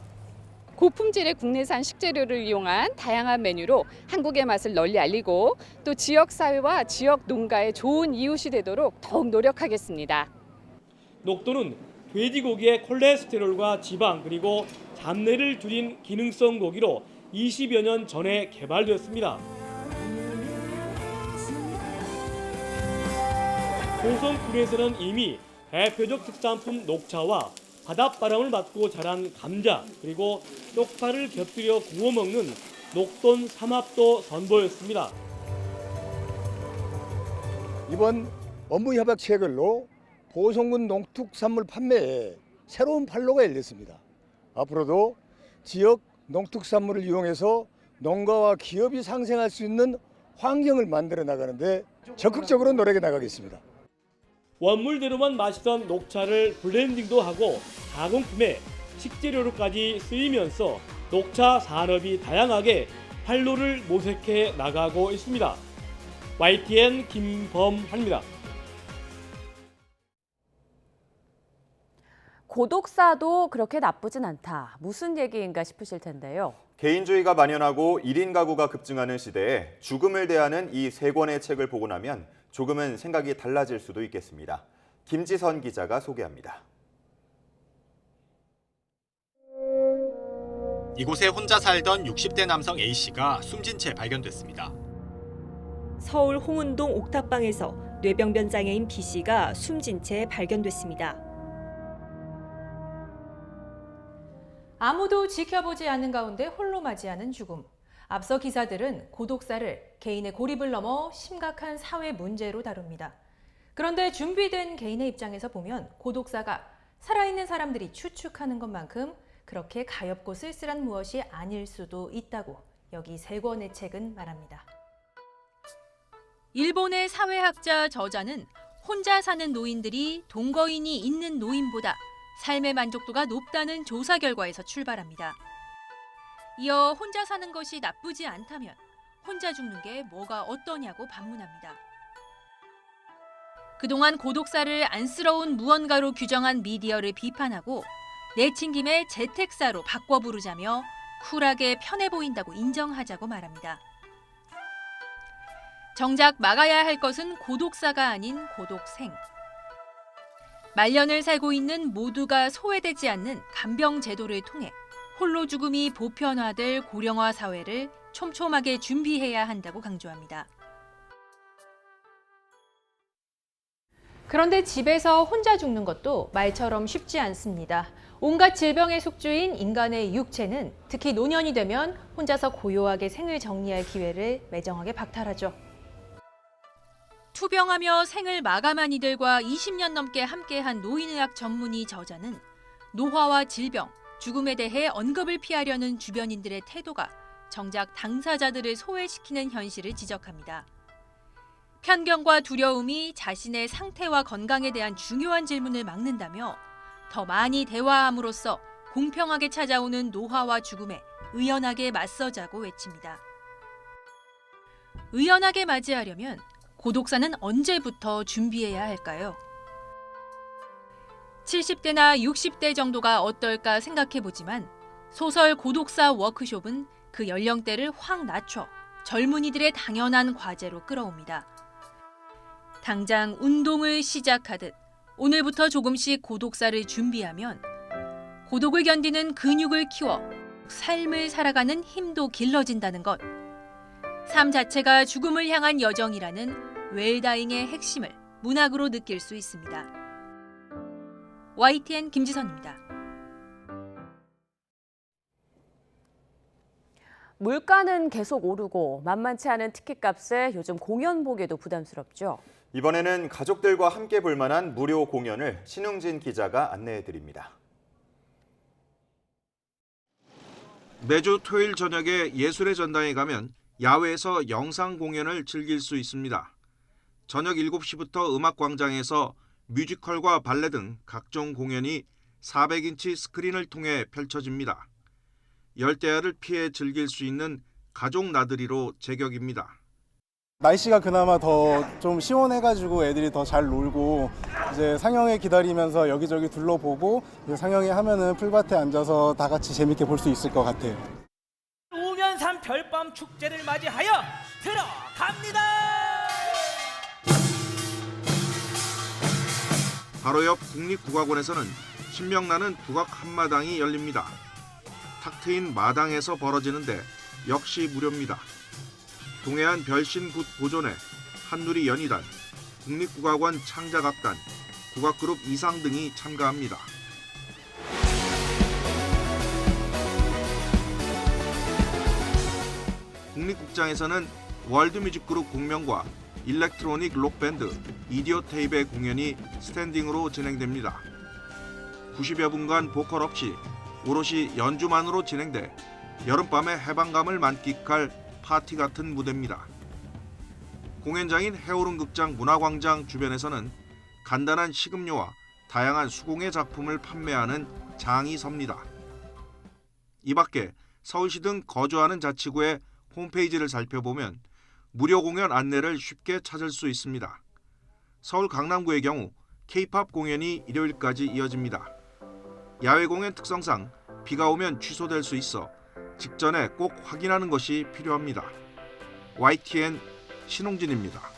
고품질의 국내산 식재료를 이용한 다양한 메뉴로 한국의 맛을 널리 알리고 또 지역 사회와 지역 농가의 좋은 이웃이 되도록 더욱 노력하겠습니다. 녹돈은 돼지고기의 콜레스테롤과 지방 그리고 잡내를 줄인 기능성 고기로 20여 년 전에 개발되었습니다. 보성군에서는 이미 대표적 특산품 녹차와 바닷바람을 맞고 자란 감자 그리고 쪽파를 곁들여 구워 먹는 녹돈 삼합도 선보였습니다. 이번 업무협약 체결로 보성군 농특산물 판매에 새로운 판로가 열렸습니다. 앞으로도 지역 농특산물을 이용해서 농가와 기업이 상생할 수 있는 환경을 만들어 나가는데 적극적으로 노력해 나가겠습니다. 원물대로만 마시던 녹차를 블렌딩도 하고 가공품에 식재료로까지 쓰이면서 녹차 산업이 다양하게 활로를 모색해 나가고 있습니다. YTN 김범환입니다. 고독사도 그렇게 나쁘진 않다. 무슨 얘기인가 싶으실 텐데요. 개인주의가 만연하고 1인 가구가 급증하는 시대에 죽음을 대하는 이 세 권의 책을 보고 나면 조금은 생각이 달라질 수도 있겠습니다. 김지선 기자가 소개합니다. 이곳에 혼자 살던 60대 남성 A씨가 숨진 채 발견됐습니다. 서울 홍은동 옥탑방에서 뇌병변 장애인 B씨가 숨진 채 발견됐습니다. 아무도 지켜보지 않는 가운데 홀로 맞이하는 죽음. 앞서 기사들은 고독사를 개인의 고립을 넘어 심각한 사회 문제로 다룹니다. 그런데 준비된 개인의 입장에서 보면 고독사가 살아있는 사람들이 추측하는 것만큼 그렇게 가엾고 쓸쓸한 무엇이 아닐 수도 있다고 여기 세 권의 책은 말합니다. 일본의 사회학자 저자는 혼자 사는 노인들이 동거인이 있는 노인보다 삶의 만족도가 높다는 조사 결과에서 출발합니다. 이어 혼자 사는 것이 나쁘지 않다면 혼자 죽는 게 뭐가 어떠냐고 반문합니다. 그동안 고독사를 안쓰러운 무언가로 규정한 미디어를 비판하고 내친김에 재택사로 바꿔 부르자며 쿨하게 편해 보인다고 인정하자고 말합니다. 정작 막아야 할 것은 고독사가 아닌 고독생. 말년을 살고 있는 모두가 소외되지 않는 간병 제도를 통해 홀로 죽음이 보편화될 고령화 사회를 촘촘하게 준비해야 한다고 강조합니다. 그런데 집에서 혼자 죽는 것도 말처럼 쉽지 않습니다. 온갖 질병의 숙주인 인간의 육체는 특히 노년이 되면 혼자서 고요하게 생을 정리할 기회를 매정하게 박탈하죠. 투병하며 생을 마감한 이들과 20년 넘게 함께한 노인의학 전문의 저자는 노화와 질병, 죽음에 대해 언급을 피하려는 주변인들의 태도가 정작 당사자들을 소외시키는 현실을 지적합니다. 편견과 두려움이 자신의 상태와 건강에 대한 중요한 질문을 막는다며 더 많이 대화함으로써 공평하게 찾아오는 노화와 죽음에 의연하게 맞서자고 외칩니다. 의연하게 맞이하려면 고독사는 언제부터 준비해야 할까요? 70대나 60대 정도가 어떨까 생각해보지만 소설 고독사 워크숍은 그 연령대를 확 낮춰 젊은이들의 당연한 과제로 끌어옵니다. 당장 운동을 시작하듯 오늘부터 조금씩 고독사를 준비하면 고독을 견디는 근육을 키워 삶을 살아가는 힘도 길러진다는 것. 삶 자체가 죽음을 향한 여정이라는 웰다잉의 핵심을 문학으로 느낄 수 있습니다. YTN 김지선입니다. 물가는 계속 오르고 만만치 않은 티켓값에 요즘 공연 보기도 부담스럽죠. 이번에는 가족들과 함께 볼 만한 무료 공연을 신웅진 기자가 안내해드립니다. 매주 토요일 저녁에 예술의 전당에 가면 야외에서 영상 공연을 즐길 수 있습니다. 저녁 7시부터 음악광장에서 뮤지컬과 발레 등 각종 공연이 400인치 스크린을 통해 펼쳐집니다. 열대야를 피해 즐길 수 있는 가족 나들이로 제격입니다. 날씨가 그나마 더 좀 시원해가지고 애들이 더 잘 놀고 이제 상영회 기다리면서 여기저기 둘러보고 상영회 하면은 풀밭에 앉아서 다 같이 재밌게 볼 수 있을 것 같아요. 우면산 별밤 축제를 맞이하여 들어갑니다. 바로 옆 국립국악원에서는 신명나는 국악 한마당이 열립니다. 탁 트인 마당에서 벌어지는데 역시 무료입니다. 동해안 별신굿 보존회, 한누리 연희단, 국립국악원 창작악단, 국악그룹 이상 등이 참가합니다. 국립극장에서는 월드뮤직그룹 공명과 일렉트로닉 록밴드 이디오 테이프의 공연이 스탠딩으로 진행됩니다. 90여 분간 보컬 없이 오롯이 연주만으로 진행돼 여름밤의 해방감을 만끽할 파티 같은 무대입니다. 공연장인 해오름극장 문화광장 주변에서는 간단한 식음료와 다양한 수공예 작품을 판매하는 장이 섭니다. 이 밖에 서울시 등 거주하는 자치구의 홈페이지를 살펴보면 무료 공연 안내를 쉽게 찾을 수 있습니다. 서울 강남구의 경우 K-팝 공연이 일요일까지 이어집니다. 야외 공연 특성상 비가 오면 취소될 수 있어 직전에 꼭 확인하는 것이 필요합니다. YTN 신홍진입니다.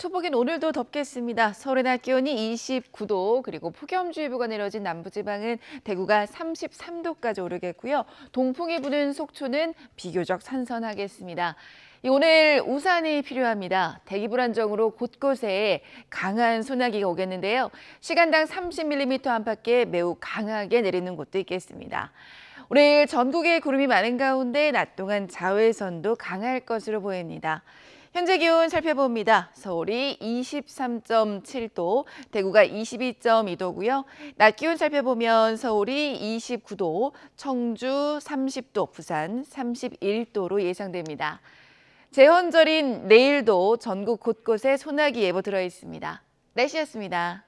투복인 오늘도 덥겠습니다. 서울의 낮 기온이 29도, 그리고 폭염주의보가 내려진 남부지방은 대구가 33도까지 오르겠고요. 동풍이 부는 속초는 비교적 선선하겠습니다. 오늘 우산이 필요합니다. 대기 불안정으로 곳곳에 강한 소나기가 오겠는데요. 시간당 30mm 안팎의 매우 강하게 내리는 곳도 있겠습니다. 오늘 전국에 구름이 많은 가운데 낮 동안 자외선도 강할 것으로 보입니다. 현재 기온 살펴봅니다. 서울이 23.7도, 대구가 22.2도고요. 낮 기온 살펴보면 서울이 29도, 청주 30도, 부산 31도로 예상됩니다. 제헌절인 내일도 전국 곳곳에 소나기 예보 들어 있습니다. 날씨였습니다.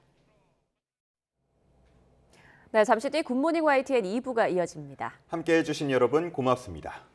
네, 잠시 뒤 굿모닝 YTN 2부가 이어집니다. 함께해 주신 여러분 고맙습니다.